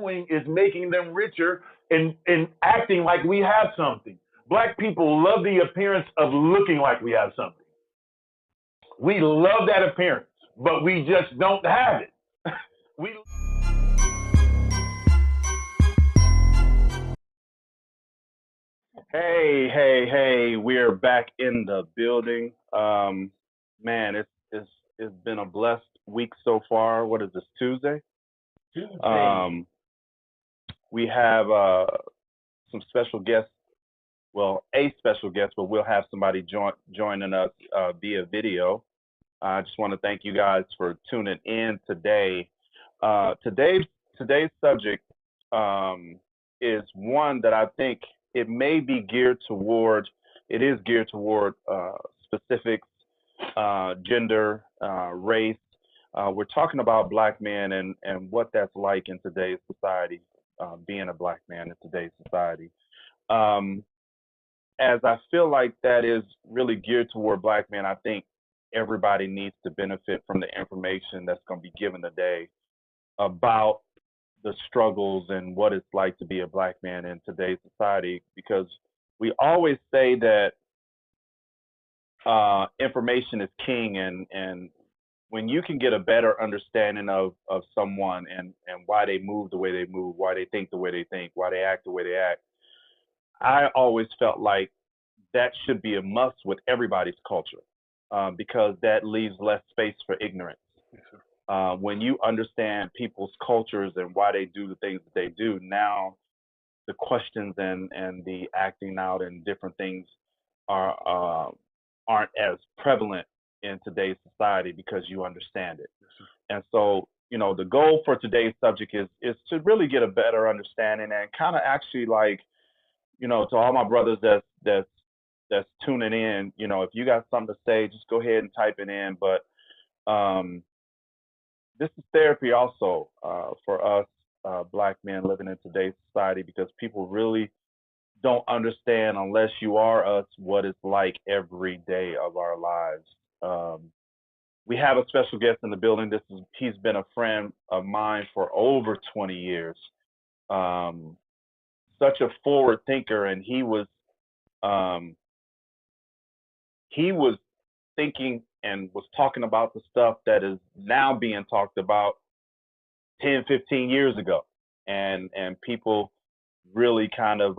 doing is making them richer and acting like we have something. Black people love the appearance of looking like we have something. We love that appearance, but we just don't have it. we Hey, we're back in the building. Man, it's been a blessed week so far. What is this, Tuesday? Tuesday. Um, we have some special guests. Well, a special guest, but we'll have somebody joining us via video. I just want to thank you guys for tuning in today. Today's subject is one that I think it may be geared toward. It is geared toward specifics, gender, race. We're talking about black men and what that's like in today's society, being a black man in today's society. Um, as I feel like that is really geared toward black men, I think everybody needs to benefit from the information that's going to be given today about the struggles and what it's like to be a black man in today's society. Because we always say that information is king, and when you can get a better understanding of someone and why they move the way they move, why they think the way they think, why they act the way they act, I always felt like that should be a must with everybody's culture, because that leaves less space for ignorance. Yes, sir. When you understand people's cultures and why they do the things that they do, now the questions and the acting out and different things are aren't as prevalent in today's society because you understand it. Yes, sir. And so, the goal for today's subject is to really get a better understanding and kind of actually like, to all my brothers that's tuning in, if you got something to say, just go ahead and type it in. But um, this is therapy also for us black men living in today's society, because people really don't understand unless you are us what it's like every day of our lives. Um, we have a special guest in the building. He's been a friend of mine for over 20 years. Um, Such a forward thinker, and um, he was thinking and was talking about the stuff that is now being talked about 10, 15 years ago. And people really kind of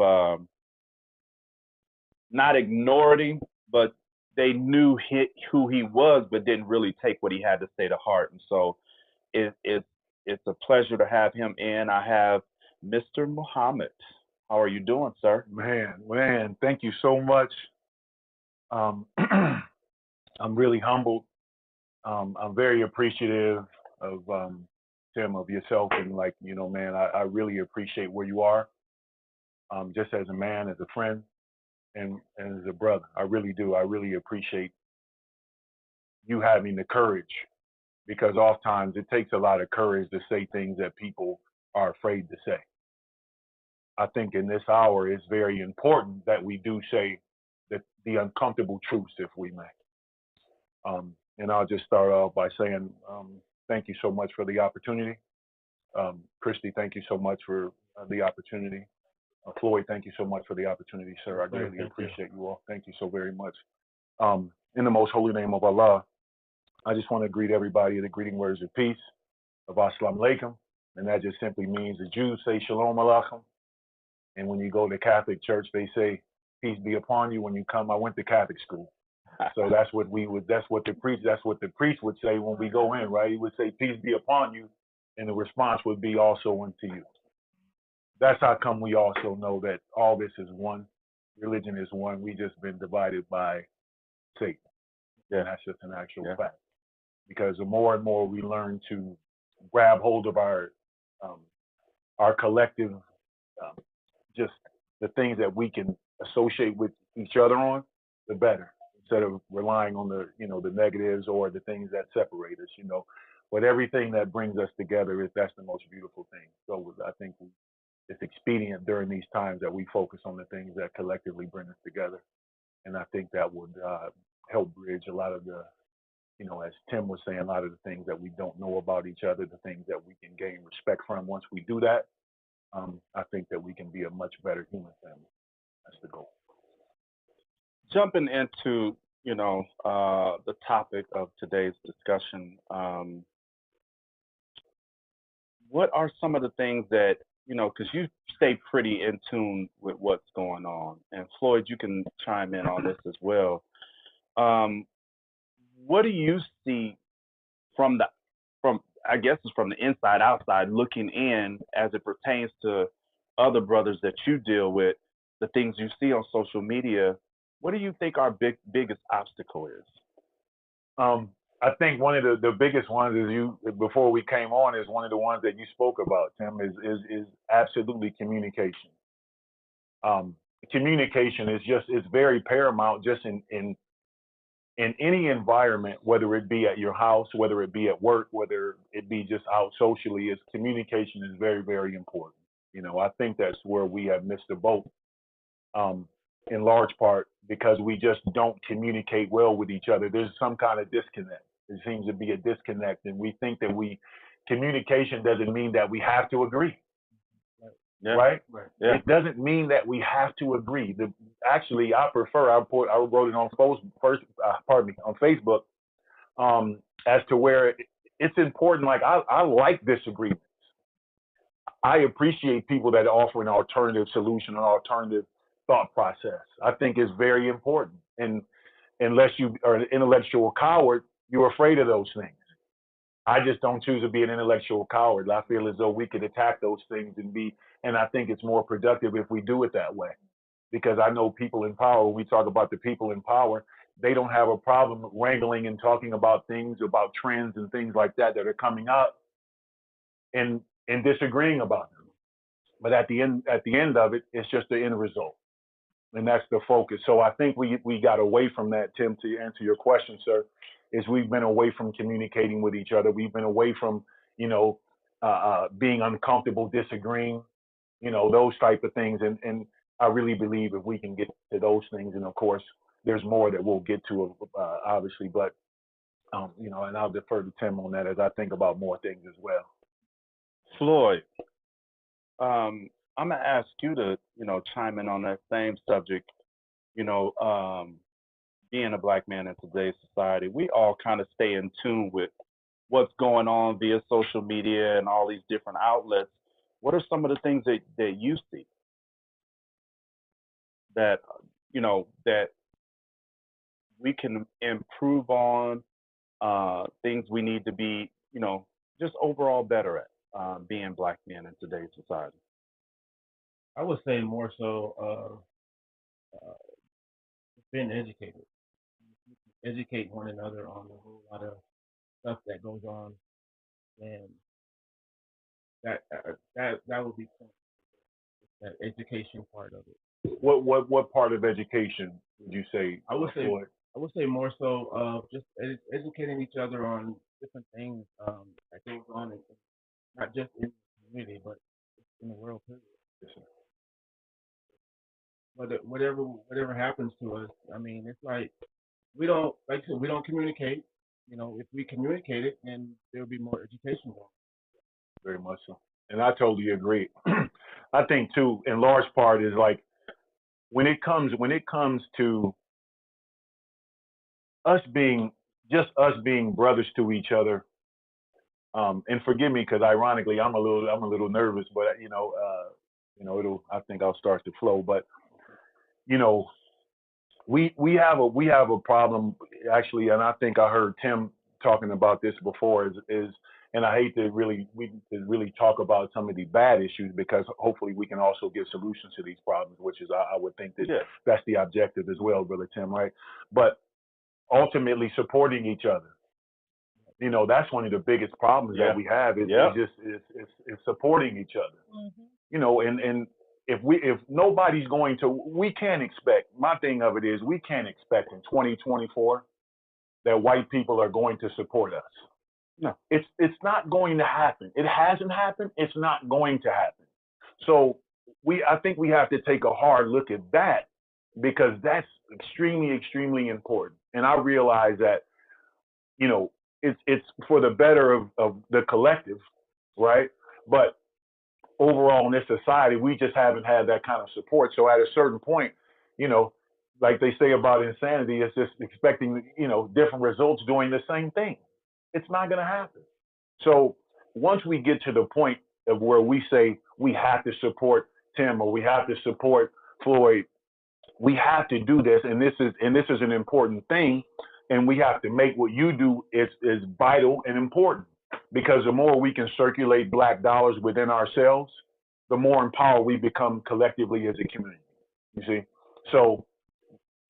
not ignored him, but they knew who he was, but didn't really take what he had to say to heart. And so it's a pleasure to have him in. I have Mr. Muhammad. How are you doing, sir? Man, thank you so much. Um, I'm really humbled. I'm very appreciative of Tim, of yourself, and like man, I really appreciate where you are. Just as a man, as a friend, and as a brother, I really do. I really appreciate you having the courage, because oftentimes it takes a lot of courage to say things that people are afraid to say. I think in this hour, it's very important that we do say the uncomfortable truths, if we may. And I'll just start off by saying thank you so much for the opportunity. Christy, thank you so much for the opportunity. Floyd, thank you so much for the opportunity, sir. I greatly appreciate you all. Thank you so very much. In the most holy name of Allah, I just want to greet everybody in the greeting words of peace, of Assalamu alaikum. And that just simply means the Jews say Shalom alaikum. And when you go to Catholic church, they say, peace be upon you when you come. I went to Catholic school. So that's what the priest would say when we go in, right? He would say, peace be upon you. And the response would be also unto you. That's how come we also know that all this is one. Religion is one. We just been divided by Satan. Yeah. And that's just an actual Yeah. fact. Because the more and more we learn to grab hold of our collective, just the things that we can associate with each other on, the better. Instead of relying on the negatives or the things that separate us, but everything that brings us together that's the most beautiful thing. So I think it's expedient during these times that we focus on the things that collectively bring us together, and I think that would help bridge a lot of the, as Tim was saying, a lot of the things that we don't know about each other, the things that we can gain respect from once we do that. I think that we can be a much better human family. That's the goal. Jumping into, the topic of today's discussion, what are some of the things that, because you stay pretty in tune with what's going on, and Floyd, you can chime in on this as well. Um, what do you see from I guess it's from the inside outside looking in as it pertains to other brothers that you deal with, the things you see on social media? What do you think our biggest obstacle is? I think one of the biggest ones is before we came on is one of the ones that you spoke about, Tim, is absolutely communication. Um, Communication is it's very paramount just in any environment, whether it be at your house, whether it be at work, whether it be just out socially, is communication is very, very important. I think that's where we have missed the boat, um, in large part because we just don't communicate well with each other. There's some kind of disconnect. There seems to be a disconnect, and we think that communication doesn't mean that we have to agree. Yeah. Right? Yeah. It doesn't mean that we have to agree. Actually, I prefer. I wrote it on on Facebook, as to where it's important. Like I like disagreements. I appreciate people that offer an alternative solution, an alternative thought process. I think it's very important. And unless you are an intellectual coward, you're afraid of those things. I just don't choose to be an intellectual coward. I feel as though we could attack those things and I think it's more productive if we do it that way. Because I know people in power, when we talk about the people in power, they don't have a problem wrangling and talking about things, about trends and things like that are coming up and disagreeing about them. But at the end of it, it's just the end result. And that's the focus. So I think we got away from that, Tim, to answer your question, sir, is we've been away from communicating with each other. We've been away from, being uncomfortable, disagreeing, those type of things. And I really believe if we can get to those things, and of course, there's more that we'll get to, obviously, but, and I'll defer to Tim on that as I think about more things as well. Floyd, I'm gonna ask you to, chime in on that same subject. Being a black man in today's society, we all kind of stay in tune with what's going on via social media and all these different outlets. What are some of the things that you see that that we can improve on? Things we need to be, just overall better at being black men in today's society. I would say more so being educated, educate one another on a whole lot of stuff that goes on, and that would be that education part of it. What part of education would you say? I would say Floyd? I would say more so of just educating each other on different things that goes on, not just in the community, but in the world period. Yes, sir. Whatever happens to us, I mean, it's like we don't like I said, we don't communicate. If we communicate it, then there'll be more education going. Very much so. And I totally agree. I think too, in large part, is like when it comes to us being brothers to each other. And forgive me because ironically, I'm a little nervous, but I think I'll start to flow. But we have a problem actually, and I think I heard Tim talking about this before. And I hate to really talk about some of the bad issues because hopefully we can also give solutions to these problems, which is I would think that that's the objective as well, Brother Tim, right? But ultimately supporting each other. That's one of the biggest problems that we have is supporting each other. Mm-hmm. And if nobody's going to, we can't expect. My thing of it is we can't expect in 2024 that white people are going to support us. No, it's not going to happen. It hasn't happened. It's not going to happen. So I think we have to take a hard look at that because that's extremely, extremely important. And I realize that, it's for the better of the collective, right? But overall in this society, we just haven't had that kind of support. So at a certain point, you know, like they say about insanity, it's just expecting, different results doing the same thing. It's not going to happen. So once we get to the point of where we say we have to support Tim or we have to support Floyd, we have to do this, and this is an important thing, and we have to make what you do is vital and important, because the more we can circulate Black dollars within ourselves, the more empowered we become collectively as a community. You see, so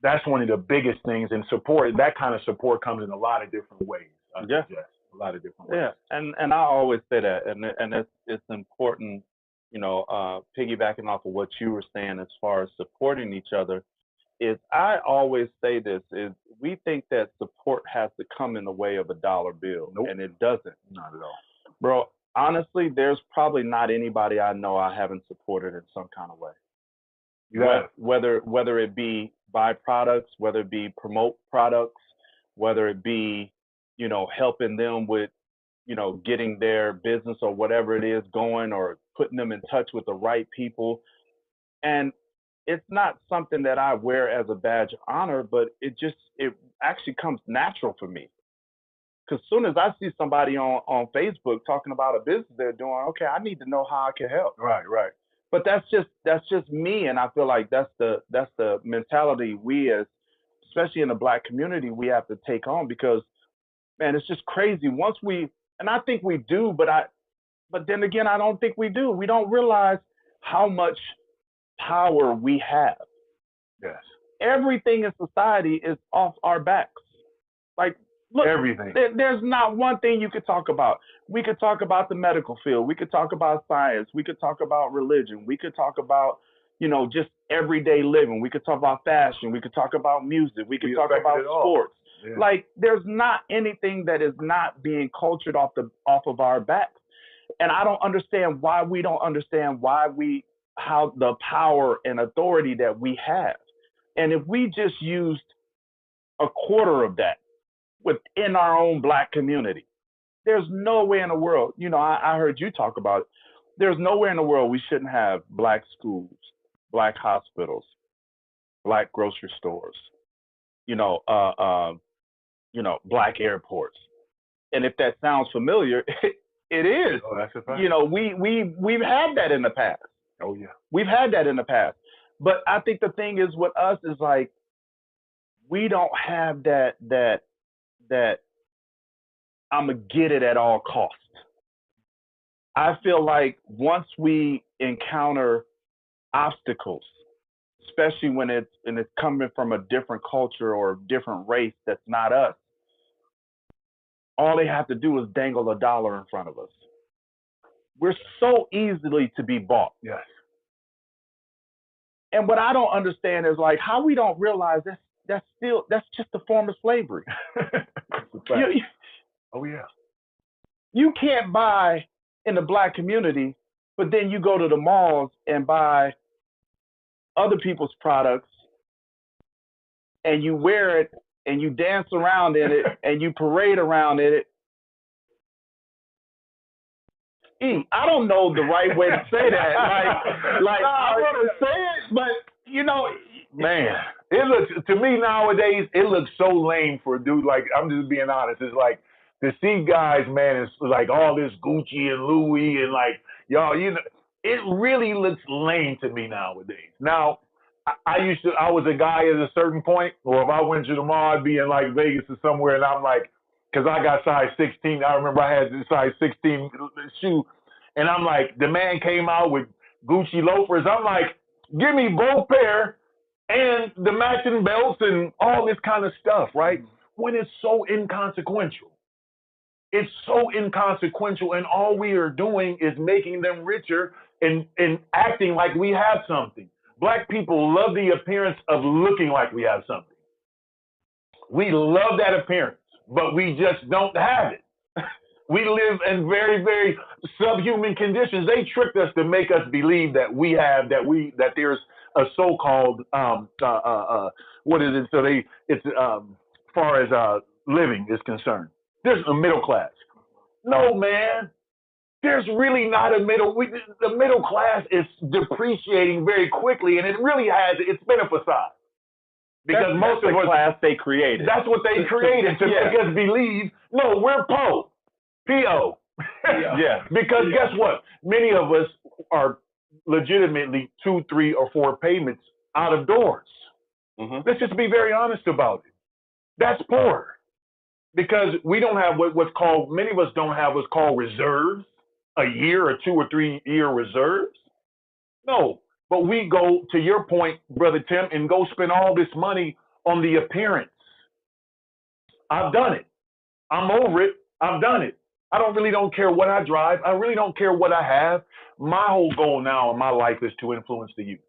that's one of the biggest things. And support, that kind of support comes in a lot of different ways. Yeah. A lot of different ways. Yeah, and I always say that, and it's important, piggybacking off of what you were saying as far as supporting each other, is I always say this, is we think that support has to come in the way of a dollar bill. Nope. And it doesn't. Not at all. Bro, honestly, there's probably not anybody I know I haven't supported in some kind of way. Whether it be buy products, whether it be promote products, whether it be, helping them with, getting their business or whatever it is going, or putting them in touch with the right people. And it's not something that I wear as a badge of honor, but it actually comes natural for me. Because as soon as I see somebody on Facebook talking about a business they're doing, okay, I need to know how I can help. Right. But that's just me, and I feel like that's the mentality we, as especially in the Black community, we have to take on, because, man, it's just crazy. Once and I think we do, but then again, I don't think we do. We don't realize how much power we have. Yes. Everything in society is off our backs. Like, look, everything. There's not one thing you could talk about. We could talk about the medical field. We could talk about science. We could talk about religion. We could talk about, just everyday living. We could talk about fashion. We could talk about music. We could talk about sports. Yeah. Like, there's not anything that is not being cultured off of our backs. And I don't understand why we don't understand how the power and authority that we have. And if we just used a quarter of that within our own Black community, there's no way in the world, I heard you talk about it. There's nowhere in the world we shouldn't have Black schools, Black hospitals, Black grocery stores, Black airports. And if that sounds familiar, it is. Oh, that's a fact. We've had that in the past. Oh yeah. We've had that in the past. But I think the thing is with us is, like, we don't have that I'm gonna get it at all costs. I feel like once we encounter obstacles, especially when it's coming from a different culture or a different race that's not us, all they have to do is dangle a dollar in front of us. We're so easily to be bought. Yes. And what I don't understand is, like, how we don't realize that's just a form of slavery. Oh yeah. You can't buy in the Black community, but then you go to the malls and buy other people's products, and you wear it, and you dance around in it, and you parade around in it. I don't know the right way to say that. Like I want to say it, but man, it looks, to me nowadays, it looks so lame for a dude. Like, I'm just being honest. It's like, to see guys, man, it's like all this Gucci and Louis and, like, y'all, it really looks lame to me nowadays. Now, I was a guy at a certain point, or if I went to the mall, I'd be in, like, Vegas or somewhere, and I'm like, because I got size 16. I remember I had the size 16 shoe, and I'm like, the man came out with Gucci loafers. I'm like, give me both pair and the matching belts and all this kind of stuff, right? When it's so inconsequential. It's so inconsequential, and all we are doing is making them richer and acting like we have something. Black people love the appearance of looking like we have something. We love that appearance, but we just don't have it. We live in very, very subhuman conditions. They tricked us to make us believe that that there's a so-called what is it? So it's as far as living is concerned. There's a middle class. No, man. There's really not a middle. The middle class is depreciating very quickly, and it really has. It's been a facade because most of the us class they created. That's what they created to Yeah. make us believe. No, we're po, po. Yeah. Because guess what? Many of us are legitimately 2, 3, or 4 payments out of doors. Mhm. Let's just be very honest about it. That's poor because we don't have what's called. Many of us don't have what's called reserves. A year or 2 or 3 year reserves? No, but we go to your point, Brother Tim, and go spend all this money on the appearance. I've done it. I'm over it. I've done it. I don't care what I drive. I really don't care what I have. My whole goal now in my life is to influence the youth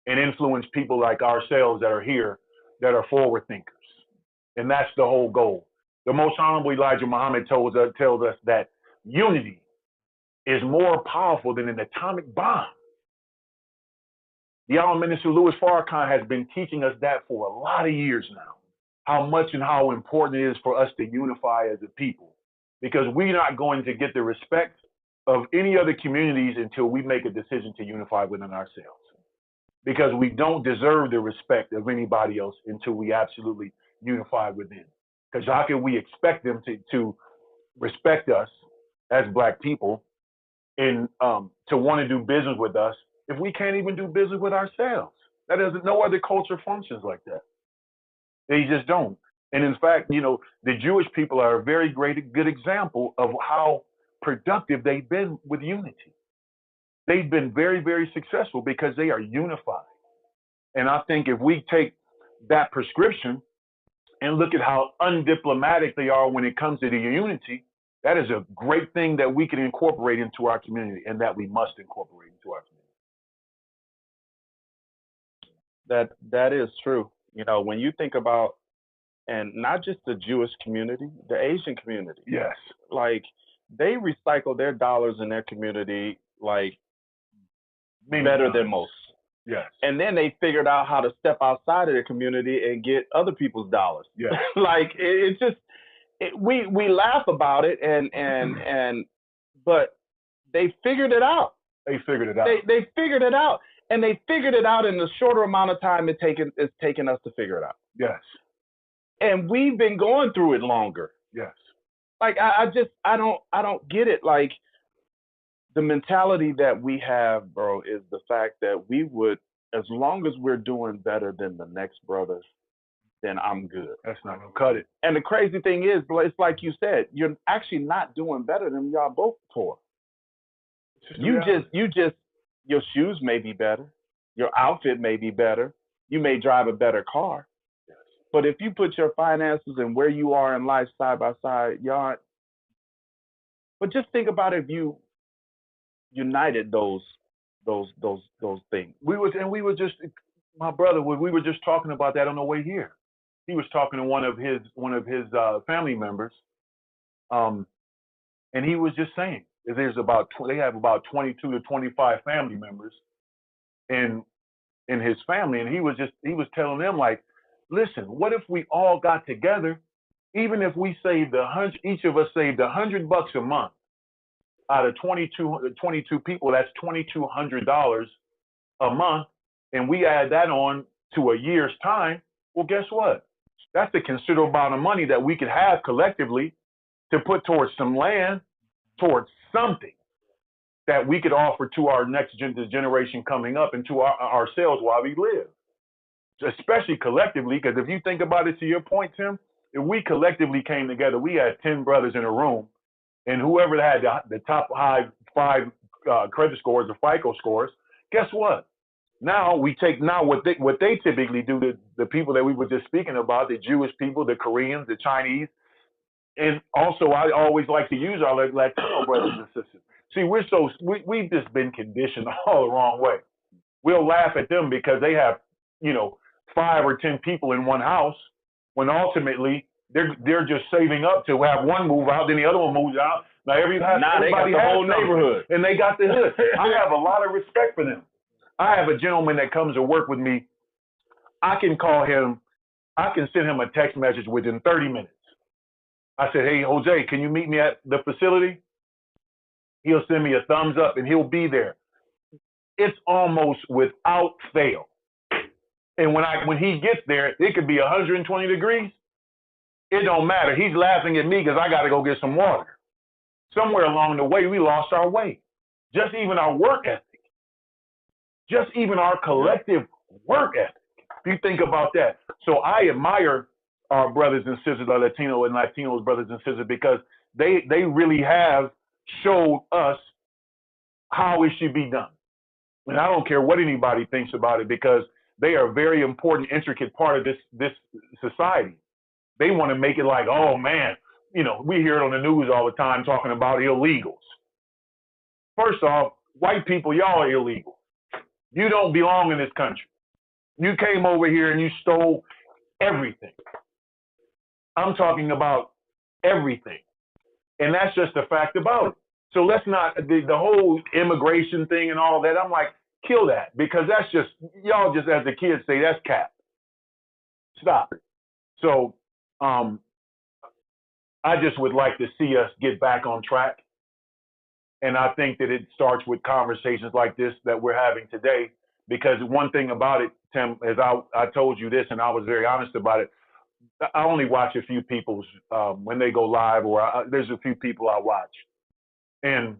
and influence people like ourselves that are here that are forward thinkers. And that's the whole goal. The most honorable Elijah Muhammad tells us that unity is more powerful than an atomic bomb. The Honorable Minister Louis Farrakhan has been teaching us that for a lot of years now, how much and how important it is for us to unify as a people, because we're not going to get the respect of any other communities until we make a decision to unify within ourselves, because we don't deserve the respect of anybody else until we absolutely unify within. Because how can we expect them to respect us as Black people and to want to do business with us if we can't even do business with ourselves? That doesn't. No other culture functions like that. They just don't. And in fact, the Jewish people are a very good example of how productive they've been with unity. They've been very, very successful because they are unified. And I think if we take that prescription and look at how undiplomatic they are when it comes to the unity, that is a great thing that we can incorporate into our community and that we must incorporate into our community. That is true. When you think about, and not just the Jewish community, the Asian community. Yes. Like, they recycle their dollars in their community like better than most. Yes. And then they figured out how to step outside of their community and get other people's dollars. Yes. Like, it's just, we laugh about it but they figured it out. They figured it out. They figured it out, and they figured it out in the shorter amount of time it's taken us to figure it out. Yes. And we've been going through it longer. Yes. Like, I don't get it. Like, the mentality that we have, bro, is the fact that we would, as long as we're doing better than the next brother, then I'm good. That's not gonna cut it. And the crazy thing is, it's like you said, you're actually not doing better than y'all both poor. You just, your shoes may be better, your outfit may be better, you may drive a better car. Yes. But if you put your finances and where you are in life side by side, y'all aren't. But just think about if you united those things. We were just, my brother, we were just talking about that on the way here. He was talking to one of his family members, and he was just saying they have about 22 to 25 family members in his family, and he was telling them, like, listen, what if we all got together, even if we saved each of us saved $100 a month out of 22 people, that's $2,200 a month, and we add that on to a year's time. Well, guess what? That's a considerable amount of money that we could have collectively to put towards some land, towards something that we could offer to our next generation coming up and to ourselves while we live, especially collectively. Because if you think about it, to your point, Tim, if we collectively came together, we had 10 brothers in a room, and whoever had the top five credit scores, the FICO scores, guess what? Now we take what they typically do, the people that we were just speaking about, the Jewish people, the Koreans, the Chinese, and also I always like to use our Latino brothers and sisters. See, we've just been conditioned all the wrong way. We'll laugh at them because they have 5 or 10 people in one house, when ultimately they're just saving up to have one move out, then the other one moves out. Now everybody they got the whole neighborhood, and they got the hood. I have a lot of respect for them. I have a gentleman that comes to work with me. I can call him. I can send him a text message within 30 minutes. I said, hey, Jose, can you meet me at the facility? He'll send me a thumbs up and he'll be there. It's almost without fail. And when he gets there, it could be 120 degrees. It don't matter. He's laughing at me because I got to go get some water. Somewhere along the way, we lost our way. Just even our work ethic. Just even our collective work ethic. If you think about that. So I admire our brothers and sisters, our Latino and Latinos brothers and sisters, because they really have showed us how it should be done. And I don't care what anybody thinks about it, because they are a very important, intricate part of this society. They want to make it like, oh man, you know, we hear it on the news all the time talking about illegals. First off, white people, y'all are illegal. You don't belong in this country. You came over here and you stole everything. I'm talking about everything. And that's just a fact about it. So let's not, the whole immigration thing and all that, I'm like, kill that, because that's just, y'all just, as the kids say, that's cap. Stop it. So I just would like to see us get back on track. And I think that it starts with conversations like this that we're having today, because one thing about it, Tim, as I told you this, and I was very honest about it, I only watch a few people's, when they go live, or there's a few people I watch. And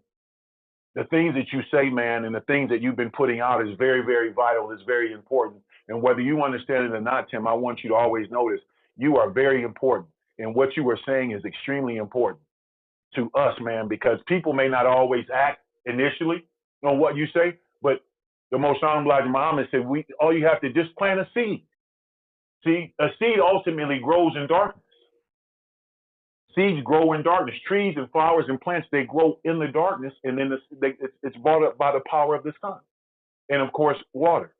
the things that you say, man, and the things that you've been putting out is very, very vital, is very important. And whether you understand it or not, Tim, I want you to always notice you are very important. And what you are saying is extremely important to us, man, because people may not always act initially on what you say, but the Most Honorable Elijah Muhammad said, all you have to just plant a seed. See, a seed ultimately grows in darkness. Seeds grow in darkness. Trees and flowers and plants, they grow in the darkness, and then it's brought up by the power of the sun, and of course, water.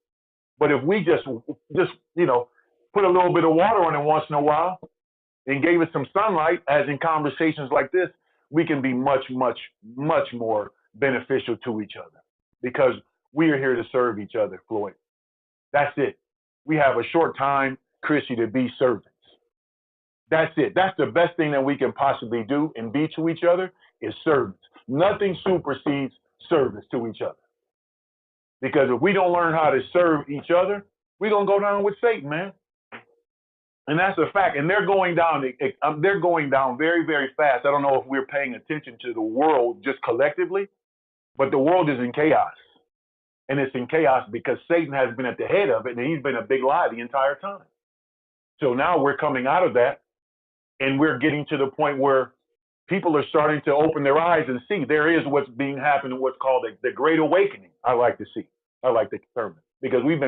But if we just you know, put a little bit of water on it once in a while, and gave it some sunlight, as in conversations like this, we can be much, much, much more beneficial to each other, because we are here to serve each other, Floyd. That's it. We have a short time, Chrissy, to be servants. That's it. That's the best thing that we can possibly do and be to each other, is servants. Nothing supersedes service to each other. Because if we don't learn how to serve each other, we're going to go down with Satan, man. And that's a fact. And they're going down very, very fast. I don't know if we're paying attention to the world just collectively, but the world is in chaos. And it's in chaos because Satan has been at the head of it, and he's been a big lie the entire time. So now we're coming out of that, and we're getting to the point where people are starting to open their eyes and see there is what's being happening, what's called the Great Awakening. I like the term, because we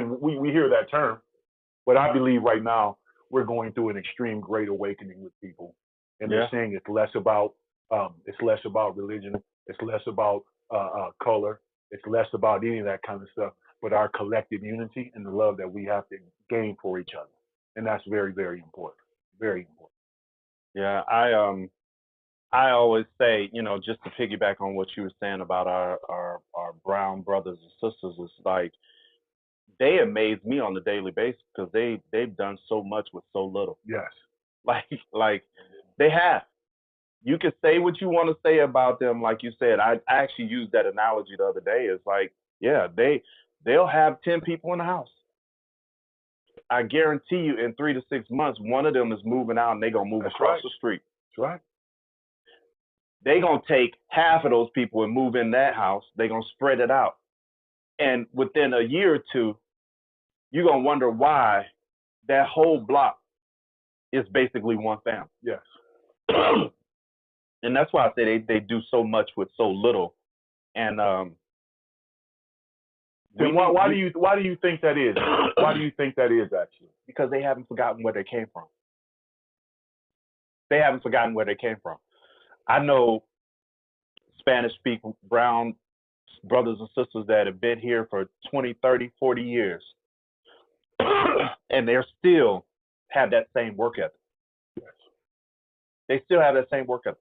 hear that term, but I believe right now we're going through an extreme Great Awakening with people, and they're saying it's less about religion, it's less about color, it's less about any of that kind of stuff, but our collective unity and the love that we have to gain for each other, and that's very, very important. Very important. Yeah, I always say, you know, just to piggyback on what you were saying about our brown brothers and sisters, is like, they amaze me on a daily basis, because they've done so much with so little. Yes. Like they have. You can say what you want to say about them, like you said. I actually used that analogy the other day. It's like, yeah, they'll have 10 people in the house. I guarantee you, in 3 to 6 months, one of them is moving out, and they're gonna move across the street. That's right. They're gonna take half of those people and move in that house. They're gonna spread it out, and within a year or two, you're gonna wonder why that whole block is basically one family. Yes. And that's why I say they do so much with so little. And why do you think that is? Why do you think that is, actually? Because they haven't forgotten where they came from. They haven't forgotten where they came from. I know Spanish-speaking brown brothers and sisters that have been here for 20, 30, 40 years, and they still have that same work ethic. Yes. They still have that same work ethic.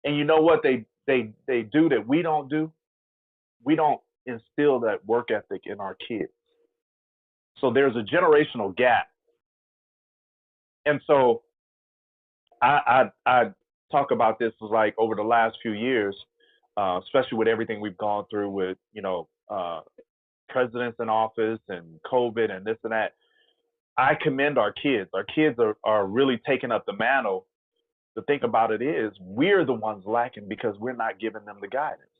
And you know what they do that we don't do? We don't instill that work ethic in our kids. So there's a generational gap. And so I talk about this, like, over the last few years, especially with everything we've gone through with, presidents in office and COVID and this and that. I commend our kids. Our kids are really taking up the mantle. The thing about it is we're the ones lacking because we're not giving them the guidance.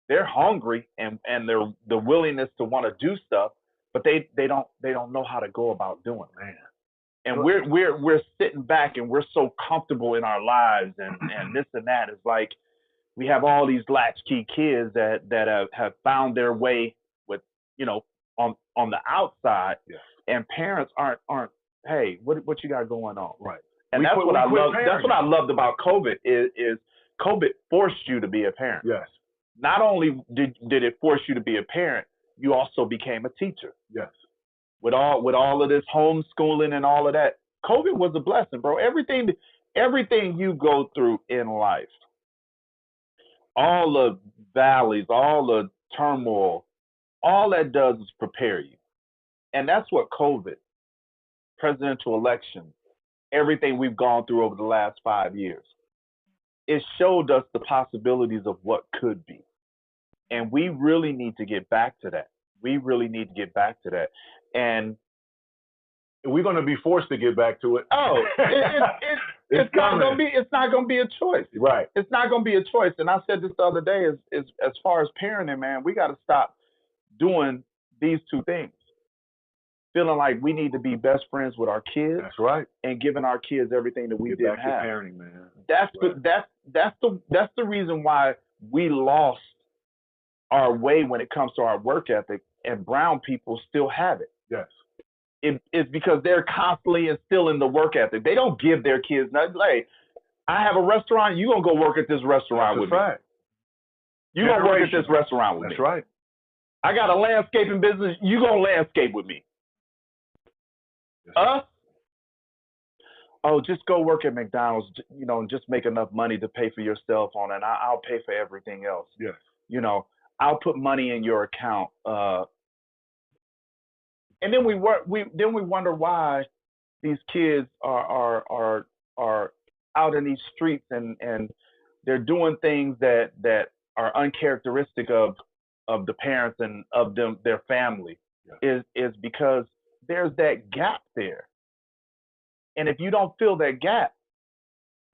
They're hungry and they're the willingness to want to do stuff, but they don't know how to go about doing it. Man. And we're sitting back and we're so comfortable in our lives and this and that. It's like we have all these latchkey kids that have found their way with, on the outside, Yeah. and parents aren't, hey, what you got going on? Right. And that's what I love. That's what I loved about COVID is COVID forced you to be a parent. Yes. Not only did it force you to be a parent, you also became a teacher. Yes. With all of this homeschooling and all of that, COVID was a blessing, bro. Everything you go through in life, all the valleys, all the turmoil, all that does is prepare you. And that's what COVID, presidential election, everything we've gone through over the last 5 years, it showed us the possibilities of what could be. And we really need to get back to that. And we're going to be forced to get back to it. Oh, it's not gonna be a choice. Right. It's not gonna be a choice. And I said this the other day, is as far as parenting, man, we got to stop doing these two things. Feeling like we need to be best friends with our kids. That's right. And giving our kids everything that we Get didn't back have. to parenting, man. That's the reason why we lost our way when it comes to our work ethic, and brown people still have it. Yes. It's because they're constantly instilling the work ethic. They don't give their kids nothing. Like, I have a restaurant, you gonna go work at this restaurant with me. That's right. You gonna work at this restaurant with me. That's right. I got a landscaping business, you gonna landscape with me. Yes. Us? Oh, just go work at McDonald's, and just make enough money to pay for your cell phone, and I'll pay for everything else. Yes. I'll put money in your account. And then we wonder why these kids are out in these streets and they're doing things that are uncharacteristic of the parents and of their family. Yeah. Is because there's that gap there. And if you don't fill that gap,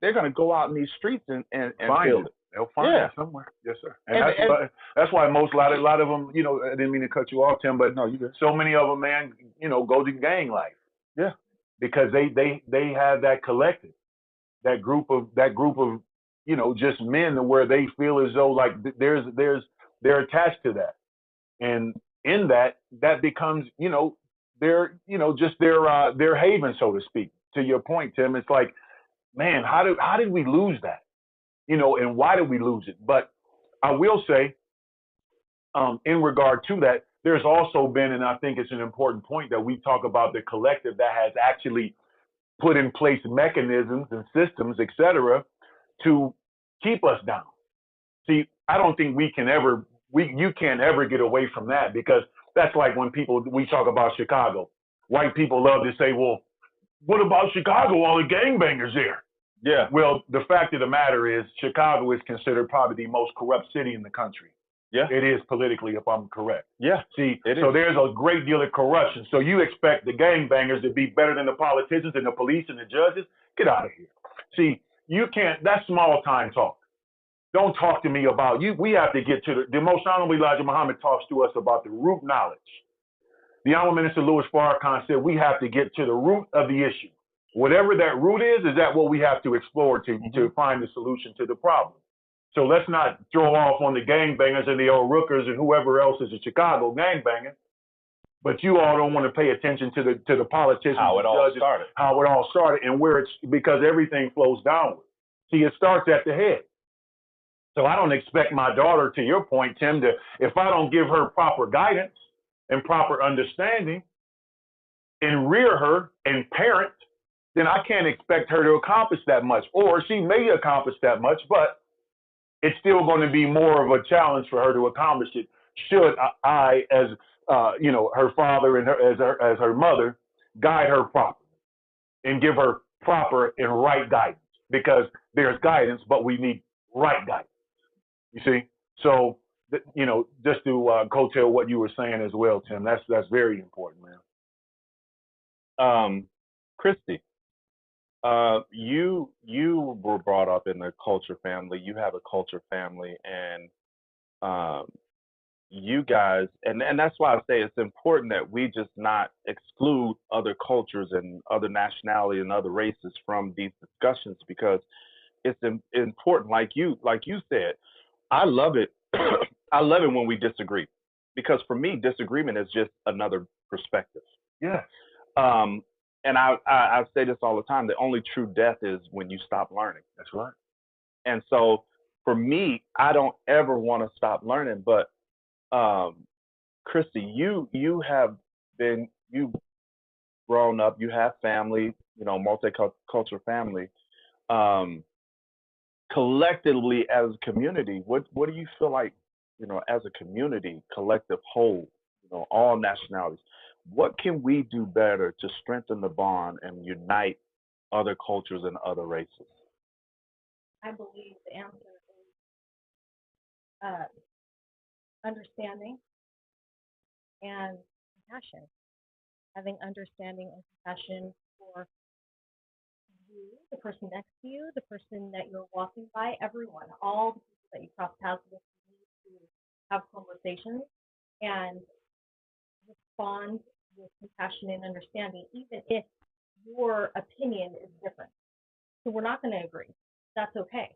they're gonna go out in these streets and fill it. They'll find it somewhere. Yes, sir. And that's why a lot of them, I didn't mean to cut you off, Tim, but no, you good. So many of them, man, go to gang life. Yeah. Because they have that collective, that group of, just men where they feel as though like they're attached to that. And in that becomes, their haven, so to speak. To your point, Tim, it's like, man, how did we lose that? And why did we lose it? But I will say, in regard to that, there's also been, and I think it's an important point that we talk about the collective that has actually put in place mechanisms and systems, et cetera, to keep us down. See, I don't think you can't ever get away from that, because that's like when we talk about Chicago. White people love to say, well, what about Chicago? All the gangbangers there. Yeah. Well, the fact of the matter is Chicago is considered probably the most corrupt city in the country. Yeah. It is politically, if I'm correct. Yeah. See, so there's a great deal of corruption. So you expect the gangbangers to be better than the politicians and the police and the judges? Get out of here. See, you can't, that's small time talk. Don't talk to me about you. We have to get to the Most Honorable Elijah Muhammad talks to us about the root knowledge. The Honorable Minister Louis Farrakhan said we have to get to the root of the issue. Whatever that root is that what we have to explore to find the solution to the problem? So let's not throw off on the gangbangers and the old rookers and whoever else is a Chicago gangbanging. But you all don't want to pay attention to the politicians, how it all started, and where it's because everything flows downward. See, it starts at the head. So I don't expect my daughter, to your point, Tim, if I don't give her proper guidance and proper understanding and rear her and parent, then I can't expect her to accomplish that much. Or she may accomplish that much, but it's still going to be more of a challenge for her to accomplish it. Should I, as her father and as her mother, guide her properly and give her proper and right guidance? Because there's guidance, but we need right guidance. You see? So, you know, just to coattail what you were saying as well, Tim, that's very important, man. Christy, you were brought up in a culture family. You have a culture family, and um, you guys, and that's why I say it's important that we just not exclude other cultures and other nationality and other races from these discussions, because it's important. Like you said, I love it. I love it when we disagree, because for me, disagreement is just another perspective. Yes, Um, and I say this all the time: the only true death is when you stop learning. that's right. And so, for me, I don't ever want to stop learning. But Christy, you have been you grown up, you have family, you know, multicultural family. Um, Collectively as a community, what do you feel like, you know, as a community, collective whole, you know, all nationalities, what can we do better to strengthen the bond and unite other cultures and other races? I believe the answer is uh, understanding and compassion. Having understanding and compassion for you, the person next to you, the person that you're walking by, everyone, all the people that you cross paths with, you need to have conversations and respond with compassion and understanding, even if your opinion is different. So we're not going to agree. That's okay.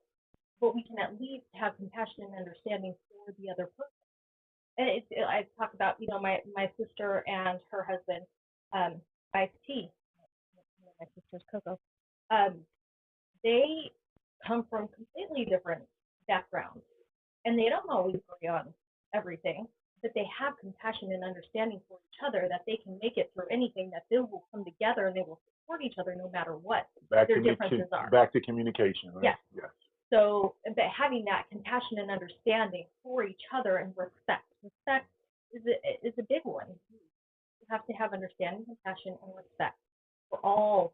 But we can at least have compassion and understanding for the other person. And I talk about, you know, my sister and her husband, Ice T, my sister's Coco. Um, they come from completely different backgrounds, and they don't always agree on everything, but they have compassion and understanding for each other, that they can make it through anything, that they will come together and they will support each other no matter what their differences are. Back to communication, right? Yes. Yes. So, but having that compassion and understanding for each other and respect. Respect is a big one. You have to have understanding, compassion, and respect for all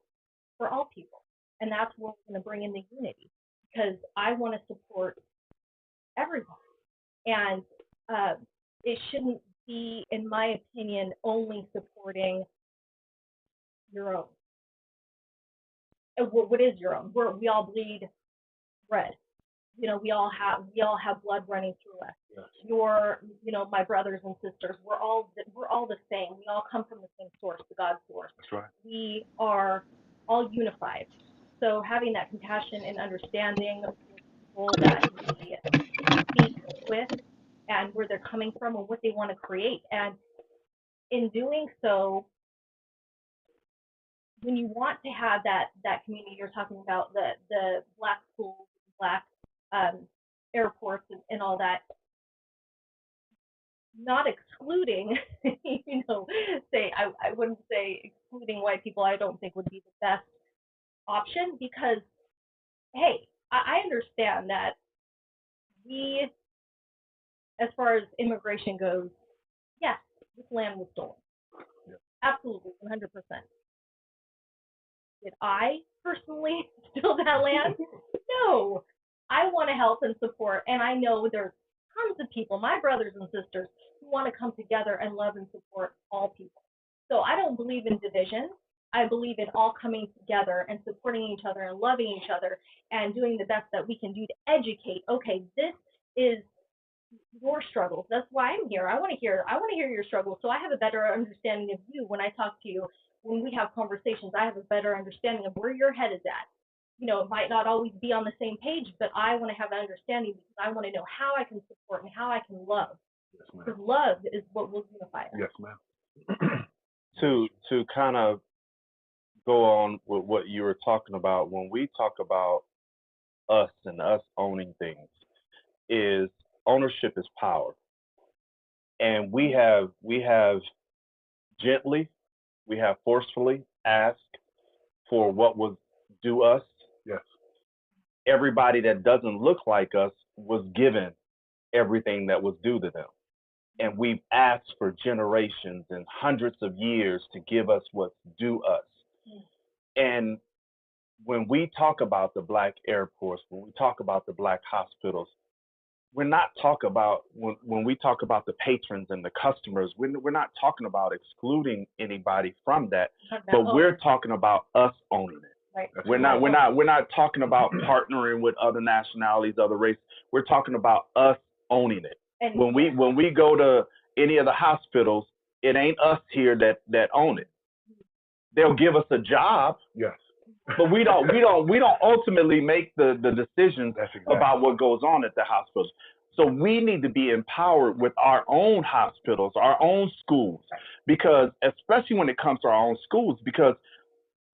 people, and that's where we're going to bring in the unity, because I want to support everyone, and uh, it shouldn't be, in my opinion, only supporting your own. What is your own? We all bleed red. You know, we all have blood running through us. Yes. You know, my brothers and sisters, we're all the same. We all come from the same source, the God source. That's right. We are all unified. So having that compassion and understanding of people that we speak with and where they're coming from and what they want to create, and in doing so, when you want to have that community, you're talking about the black schools, black airports, and all that, not excluding, you know, I wouldn't say excluding white people. I don't think would be the best option, because hey, I understand that we, as far as immigration goes, yes, this land was stolen, Yeah. absolutely, 100%. Did I personally steal that land? No. I want to help and support, and I know there's tons of people, my brothers and sisters, who want to come together and love and support all people. So I don't believe in division. I believe in all coming together and supporting each other and loving each other and doing the best that we can do to educate. Okay, this is your struggles. That's why I'm here. I want to hear your struggles, so I have a better understanding of you when I talk to you. When we have conversations, I have a better understanding of where your head is at. You know, it might not always be on the same page, but I want to have an understanding, because I want to know how I can support and how I can love. Yes, ma'am. Because love is what will unify us. Yes, ma'am. To kind of go on with what you were talking about, when we talk about us and us owning things, is ownership is power. And we have gently, we have forcefully asked for what was due us. Yes. Everybody that doesn't look like us was given everything that was due to them. And we've asked for generations and hundreds of years to give us what's due us. And when we talk about the black airports, when we talk about the black hospitals, we're not talking about when we talk about the patrons and the customers, we're not talking about excluding anybody from that, but we're talking about us owning it. Right. We're not talking about partnering with other nationalities, other races. We're talking about us owning it. And When we go to any of the hospitals, it ain't us here that own it. They'll give us a job, Yes. but we don't ultimately make the decisions That's exactly. about what goes on at the hospitals. So we need to be empowered with our own hospitals, our own schools, because especially when it comes to our own schools, because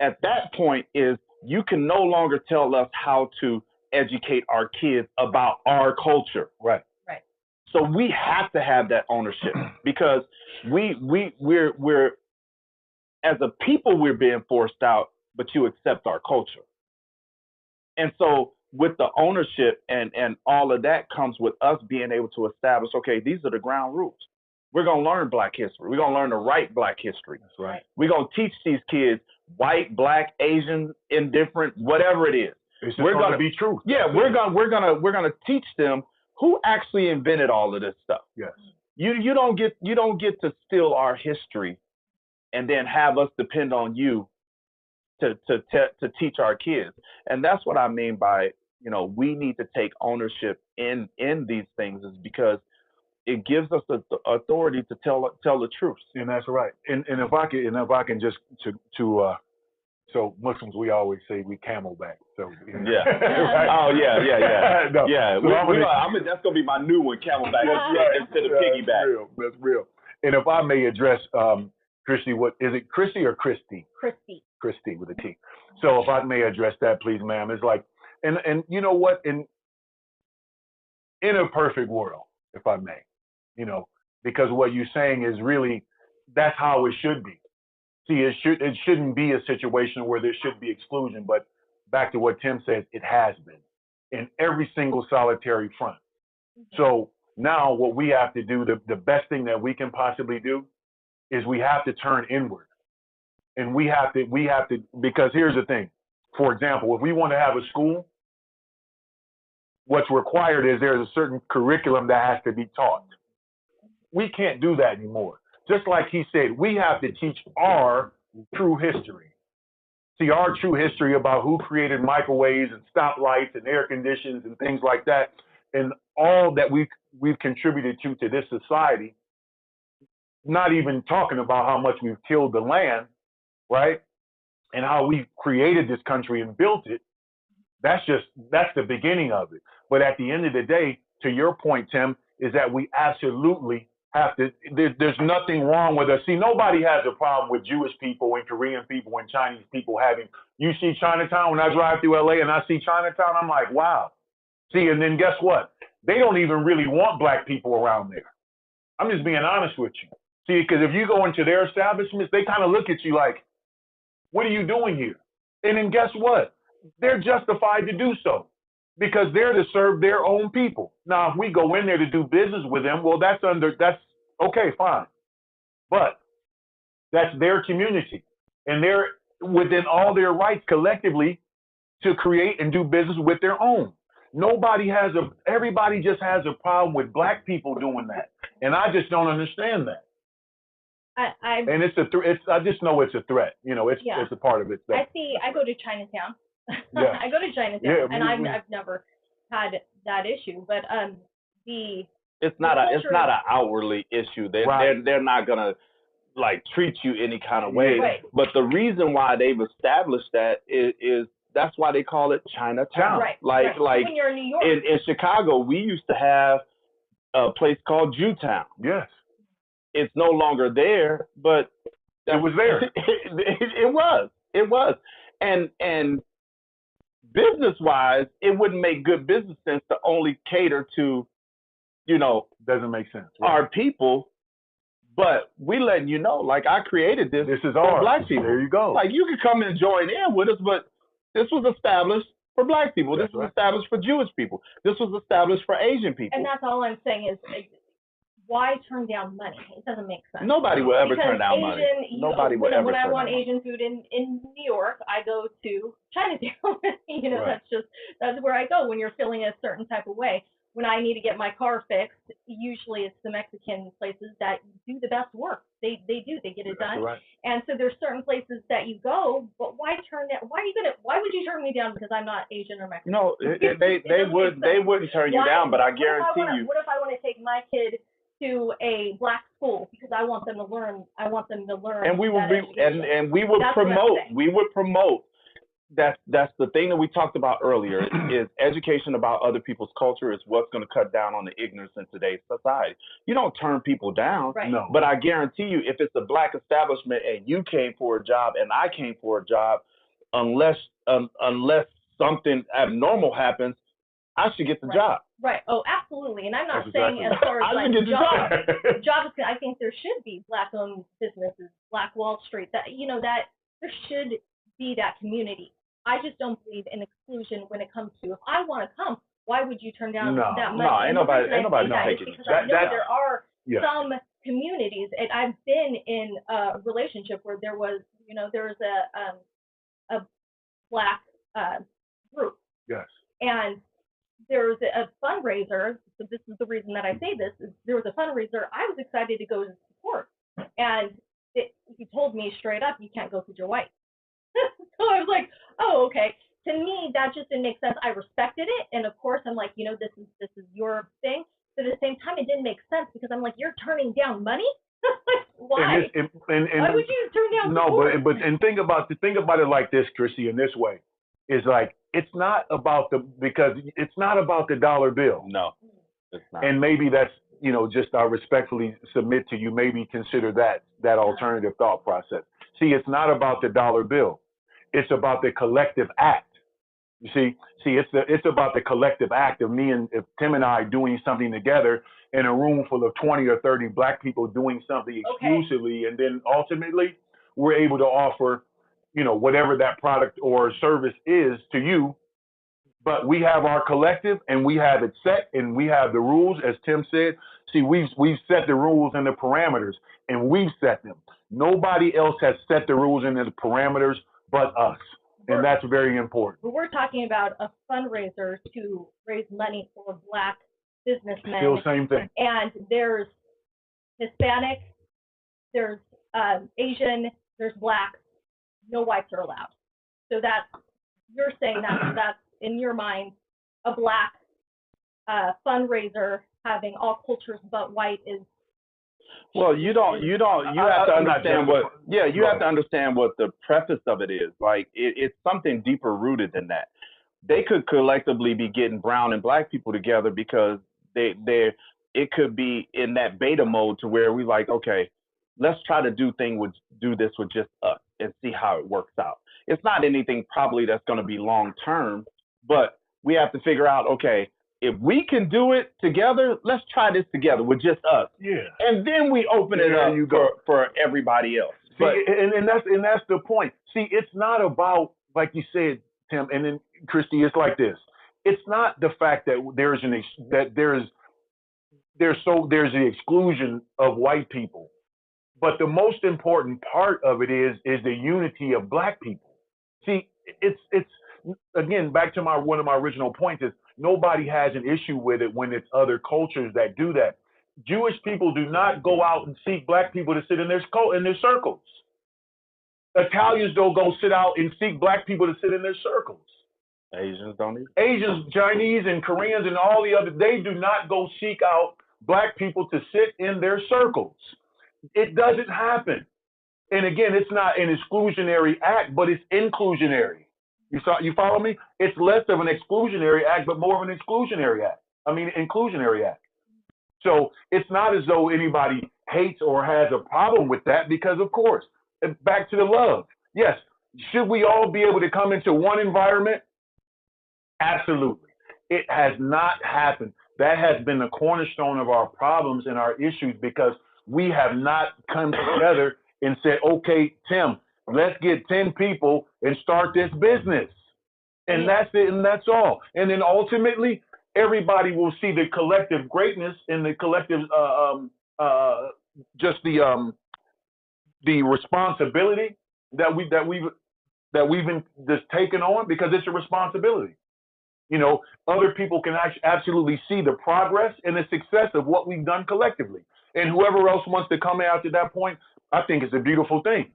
at that point is you can no longer tell us how to educate our kids about our culture. Right. Right. So we have to have that ownership because we're as a people we're being forced out, but you accept our culture. And so with the ownership and all of that comes with us being able to establish, okay, these are the ground rules. We're going to learn Black history. We're going to learn to write Black history. That's right. We're going to teach these kids white, Black, Asian, indifferent, whatever it is. It's just going to be truth. Yeah, we're gonna teach them who actually invented all of this stuff. Yes. You don't get to steal our history and then have us depend on you to teach our kids. And that's what I mean by, we need to take ownership in these things, is because it gives us the authority to tell the truth. And that's right. And if I can just so Muslims, we always say we camelback. So Yeah. right? Oh yeah. No. Yeah. So that's gonna be my new one, camelback instead of piggyback. That's real. And if I may address Christy, what is it, Christy or Christy? Christy. Christy with a T. So if I may address that, please, ma'am. It's like, and you know what? In a perfect world, if I may, because what you're saying is really, that's how it should be. See, it shouldn't be a situation where there should be exclusion, but back to what Tim said, it has been in every single solitary front. So now what we have to do, the best thing that we can possibly do, is we have to turn inward. And we have to, because here's the thing. For example, if we want to have a school, what's required is there's a certain curriculum that has to be taught. We can't do that anymore. Just like he said, we have to teach our true history. See, our true history about who created microwaves and stoplights and air conditions and things like that, and all that we've contributed to this society, not even talking about how much we've tilled the land, right? And how we've created this country and built it. That's the beginning of it. But at the end of the day, to your point, Tim, is that we absolutely have to, there's nothing wrong with us. See, nobody has a problem with Jewish people and Korean people and Chinese people you see Chinatown, when I drive through LA and I see Chinatown, I'm like, wow. See, and then guess what? They don't even really want Black people around there. I'm just being honest with you. See, because if you go into their establishments, they kind of look at you like, what are you doing here? And then guess what? They're justified to do so because they're to serve their own people. Now, if we go in there to do business with them, well, that's okay, fine. But that's their community, and they're within all their rights collectively to create and do business with their own. Everybody just has a problem with Black people doing that. And I just don't understand that. And I just know it's a threat. It's a part of it. I go to Chinatown. Yeah. I go to Chinatown, and I've never had that issue. But it's not an outwardly issue. They're not gonna treat you any kind of way. Right. But the reason why they've established that is that's why they call it Chinatown. Right. Like when you're in New York. In Chicago, we used to have a place called Jewtown. Yes. It's no longer there, but it was there. It was. And business-wise, it wouldn't make good business sense to only cater to, doesn't make sense. Right. Our people. But we letting you know, I created this. This is for ours. Black people. There you go. You can come and join in with us, but this was established for Black people. That's this was right. established for Jewish people. This was established for Asian people. And that's all I'm saying is, why turn down money? It doesn't make sense. Nobody will ever turn down money. Nobody will ever When I turn want down Asian food in New York, I go to Chinatown. Right. That's where I go when you're feeling a certain type of way. when I need to get my car fixed, usually it's the Mexican places that do the best work. They do. They get it That's done. right. And so there's certain places that you go, but why would you turn me down because I'm not Asian or Mexican? No, It they doesn't make sense. wouldn't turn you Why- down, but I what if guarantee you. What if I want to take my kid to a black school because I want them to learn? I want them to learn. And we would that education. and we would That's what I'm promote. saying. We would promote. That's the thing that we talked about earlier. Is education about other people's culture is what's going to cut down on the ignorance in today's society. You don't turn people down. Right. No. But I guarantee you, if it's a black establishment and you came for a job and I came for a job, unless something abnormal happens, I should get the Right. job. Right. Oh, absolutely. And I'm not That's saying exactly as far as I like should get the job. jobs. I think there should be black-owned businesses, Black Wall Street. That that there should be that community. I just don't believe in exclusion when it comes to if I want to come, why would you turn down No. that money? No, ain't And the nobody reason I say that is taking it. because I know That- there are Yeah. some communities, and I've been in a relationship where there was a black group, Yes. and there was a fundraiser. So this is the reason that I say this: is there was a fundraiser. I was excited to go to support, and he told me straight up, "You can't go because you're white." So I was like, "Oh, okay." To me, that just didn't make sense. I respected it, and of course, I'm like, this is your thing. But at the same time, it didn't make sense because I'm like, you're turning down money. Why? And Why would you turn down No, support? but think about it like this, Chrissy, in this way. Is like it's not about it's not about the dollar bill. No, it's not. And maybe that's just I respectfully submit to you, maybe consider that alternative thought process. See, it's not about the dollar bill. It's about the collective act. You see, it's about the collective act of if Tim and I doing something together in a room full of 20 or 30 black people doing something exclusively, and then ultimately we're able to offer, whatever that product or service is to you. But we have our collective and we have it set and we have the rules, as Tim said. See, we've set the rules and the parameters and we've set them. Nobody else has set the rules and the parameters but us. And that's very important. But we're talking about a fundraiser to raise money for black businessmen. Still same thing. And there's Hispanic, there's Asian, there's black. No whites are allowed. So you're saying that's in your mind a black fundraiser having all cultures but white is. Well, you have to understand have to understand what the preface of it is. Like it's something deeper rooted than that. They could collectively be getting brown and black people together because it could be in that beta mode to where we like, okay, let's try to do this with just us and see how it works out. It's not anything probably that's going to be long term, but we have to figure out, okay, if we can do it together, let's try this together with just us. Yeah. And then we open it up for everybody else. See, and that's the point. See, it's not about, like you said, Tim, and then Christy, it's like this. It's not the fact that there's the exclusion of white people, but the most important part of it is the unity of black people. See, it's again back to one of my original points is nobody has an issue with it when it's other cultures that do that. Jewish people do not go out and seek black people to sit in their circles. Italians don't go sit out and seek black people to sit in their circles. Asians don't either. Asians, Chinese, and Koreans, and all the other, they do not go seek out black people to sit in their circles. It doesn't happen. And again, it's not an exclusionary act, but it's inclusionary. You follow me? It's less of an exclusionary act, but more of an inclusionary act. So it's not as though anybody hates or has a problem with that because, of course, back to the love. Yes, should we all be able to come into one environment? Absolutely. It has not happened. That has been the cornerstone of our problems and our issues because we have not come together and said, okay, Tim, let's get 10 people and start this business. And that's it, and that's all. And then ultimately, everybody will see the collective greatness and the collective, the responsibility that we've just taken on because it's a responsibility. You know, other people can absolutely see the progress and the success of what we've done collectively. And whoever else wants to come after that point, I think it's a beautiful thing.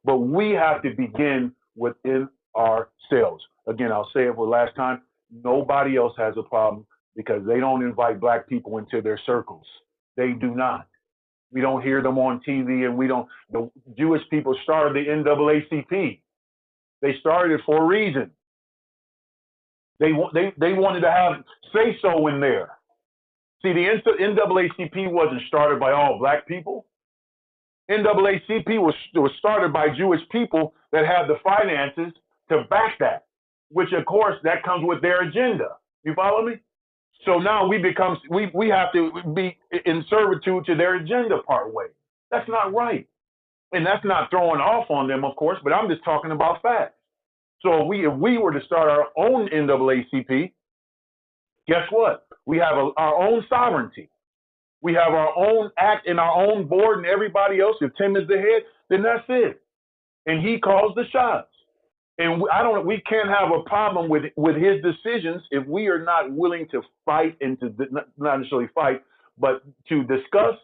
But we have to begin within ourselves. Again, I'll say it for the last time. Nobody else has a problem because they don't invite black people into their circles. They do not. We don't hear them on TV, and the Jewish people started the NAACP. They started it for a reason. They wanted to have say-so in there. See, the NAACP wasn't started by all black people. NAACP was started by Jewish people that had the finances to back that, which of course that comes with their agenda. You follow me? So now we have to be in servitude to their agenda part way. That's not right. And that's not throwing off on them, of course, but I'm just talking about facts. So if we were to start our own NAACP, guess what? We have our own sovereignty. We have our own act and our own board and everybody else. If Tim is the head, then that's it. And he calls the shots. And we can't have a problem with his decisions if we are not willing to fight and to not necessarily fight, but to discuss.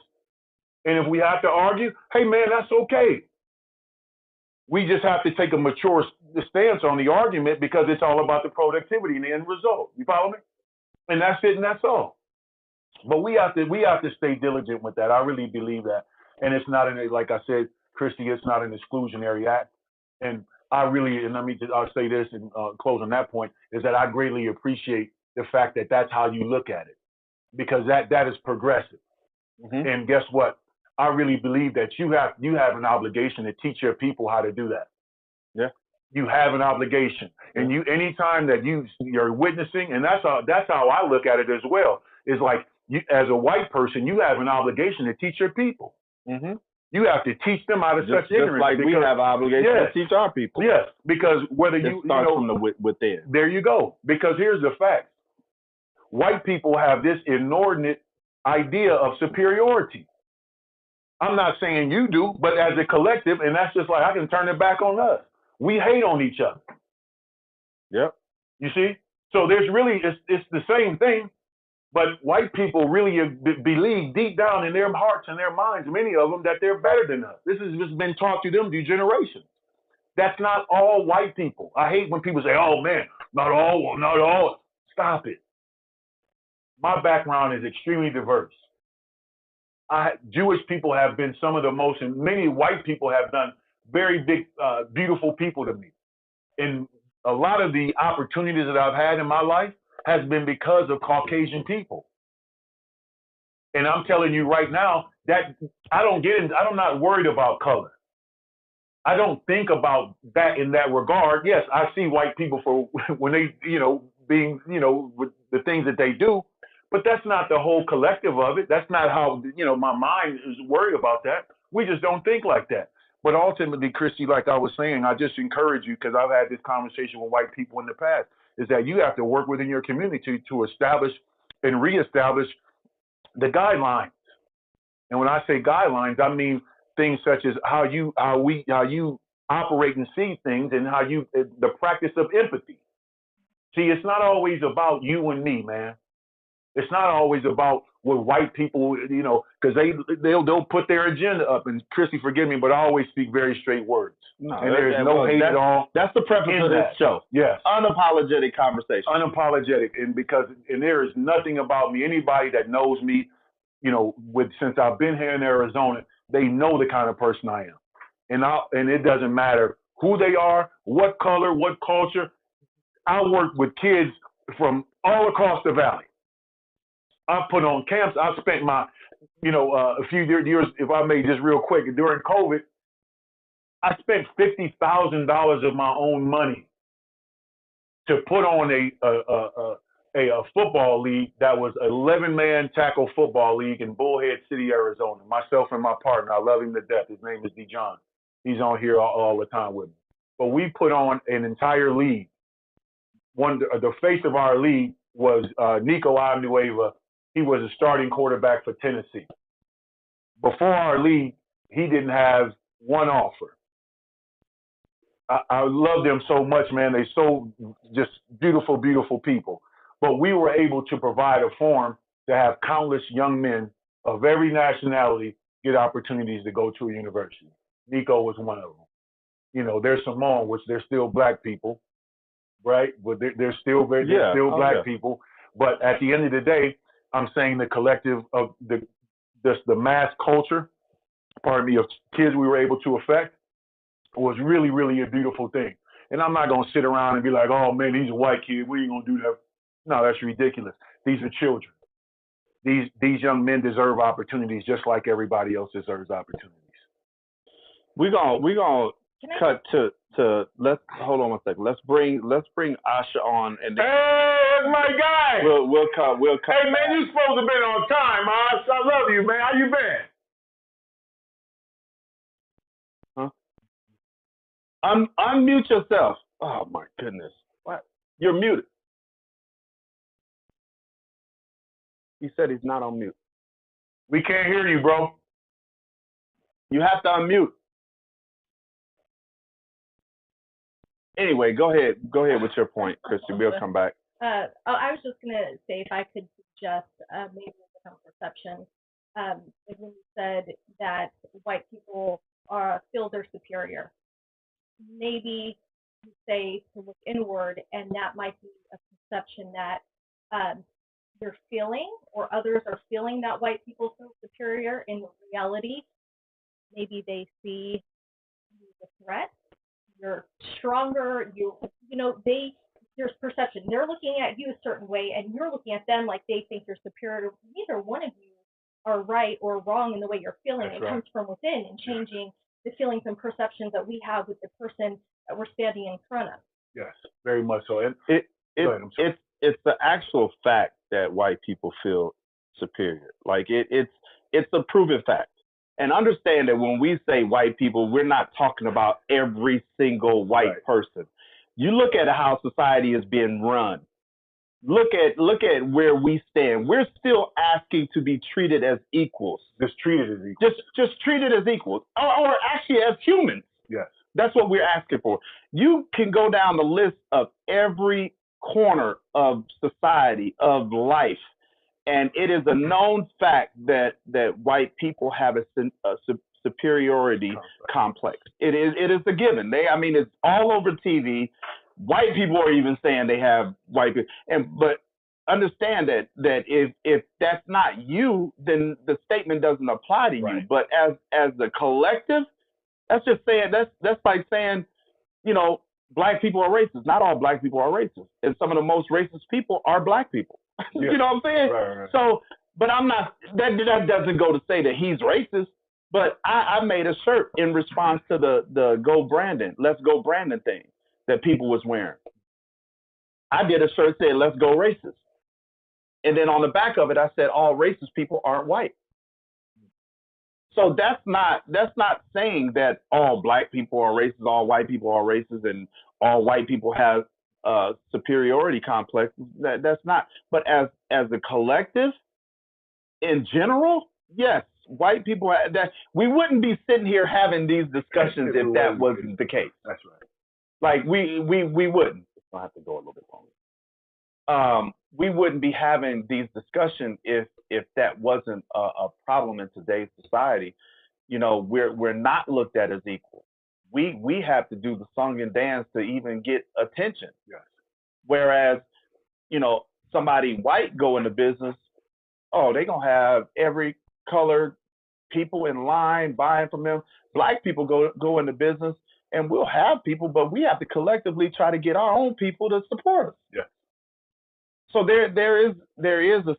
And if we have to argue, hey man, that's okay. We just have to take a mature stance on the argument because it's all about the productivity and the end result. You follow me? And that's it, and that's all. But we have to stay diligent with that. I really believe that. And it's not like I said, Christy, it's not an exclusionary act. And I'll say this and close on that point, is that I greatly appreciate the fact that that's how you look at it, because that is progressive. Mm-hmm. And guess what? I really believe that you have an obligation to teach your people how to do that. Yeah. You have an obligation. And anytime that you're witnessing, and that's how I look at it as well, is like you, as a white person, you have an obligation to teach your people. Mm-hmm. You have to teach them out of such ignorance. Just like we have an obligation to teach our people. Yes, because whether it starts from the within. There you go. Because here's the fact. White people have this inordinate idea of superiority. I'm not saying you do, but as a collective, and that's just like, I can turn it back on us. We hate on each other. Yep. You see? So there's really, it's the same thing, but white people really believe deep down in their hearts and their minds, many of them, that they're better than us. This has just been taught to them through generations. That's not all white people. I hate when people say, oh man, not all. Stop it. My background is extremely diverse. Jewish people have been some of the most, and many white people have done very big, beautiful people to me. And a lot of the opportunities that I've had in my life has been because of Caucasian people. And I'm telling you right now that I'm not worried about color. I don't think about that in that regard. Yes, I see white people for when they, being, with the things that they do. But that's not the whole collective of it. That's not how, my mind is worried about that. We just don't think like that. But ultimately, Christy, like I was saying, I just encourage you, because I've had this conversation with white people in the past, is that you have to work within your community to establish and reestablish the guidelines. And when I say guidelines, I mean things such as how you operate and see things, and the practice of empathy. See, it's not always about you and me, man. It's not always about what white people, because they'll put their agenda up. And Chrissy, forgive me, but I always speak very straight words. No, and there's no hate at all. That's the preface of this show. Yes. Unapologetic conversation. Unapologetic. And there is nothing about me. Anybody that knows me, since I've been here in Arizona, they know the kind of person I am. And it doesn't matter who they are, what color, what culture. I work with kids from all across the valley. I put on camps. I spent a few years, if I may, just real quick, during COVID, I spent $50,000 of my own money to put on a football league that was an 11-man tackle football league in Bullhead City, Arizona. Myself and my partner, I love him to death. His name is Dijon. He's on here all the time with me. But we put on an entire league. The face of our league was Nico Iamnueva. He was a starting quarterback for Tennessee. Before our league, he didn't have one offer. I love them so much, man. They're so just beautiful, beautiful people. but we were able to provide a forum to have countless young men of every nationality get opportunities to go to a university. Nico was one of them. You know, there's Simone, which they're still black people, right? But they're still black people. But at the end of the day, I'm saying the collective of the mass culture, pardon me, of kids we were able to affect was really, really a beautiful thing. And I'm not gonna sit around and be like, oh man, these are white kids, we ain't gonna do that. No, that's ridiculous. These are children. These young men deserve opportunities just like everybody else deserves opportunities. We're gonna cut to let's hold on one second. Let's bring Asha on and then hey, that's my guy. We'll come. Hey man, you supposed to have been on time, Ash. I love you, man. How you been? Huh? Unmute yourself. Oh my goodness. What? You're muted. He said he's not on mute. We can't hear you, bro. You have to unmute. Anyway, go ahead with your point, Christian. We'll come back. I was just gonna say if I could suggest maybe a different perception. Like when you said that white people feel they're superior, maybe you say to look inward, and that might be a perception that you're feeling, or others are feeling that white people feel superior. In reality, maybe they see you as a threat. You're stronger. There's perception. They're looking at you a certain way, and you're looking at them like they think you're superior. Neither one of you are right or wrong in the way you're feeling. It comes from within and changing the feelings and perceptions that we have with the person that we're standing in front of. Yes, very much so. And it's the actual fact that white people feel superior. Like it's a proven fact. And understand that when we say white people, we're not talking about every single white person. You look at how society is being run. Look at where we stand. We're still asking to be treated as equals. Just treated as equals. Just treated as equals, or actually as humans. Yes. That's what we're asking for. You can go down the list of every corner of society, of life, and it is a known fact that white people have a superiority complex. It is a given. It's all over TV. White people are even saying they have white people. But understand that if that's not you, then the statement doesn't apply to you. But as the collective, that's like saying, black people are racist. Not all black people are racist, and some of the most racist people are black people. Yeah. You know what I'm saying? Right. So, but I'm not. That doesn't go to say that he's racist. But I made a shirt in response to the Go Brandon, Let's Go Brandon thing that people was wearing. I did a shirt that said Let's Go Racist, and then on the back of it I said all racist people aren't white. So that's not saying that all black people are racist, all white people are racist, and all white people have superiority complex. That's not. But as a collective, in general, yes, white people. That we wouldn't be sitting here having these discussions if that wasn't the case. That's right. Like we wouldn't. I have to go a little bit longer. We wouldn't be having these discussions if that wasn't a problem in today's society. We're not looked at as equal. We have to do the song and dance to even get attention. Yes. Whereas, somebody white go into business, they're gonna have every colored people in line buying from them. Black people go into business, and we'll have people, but we have to collectively try to get our own people to support us. Yeah. So there is a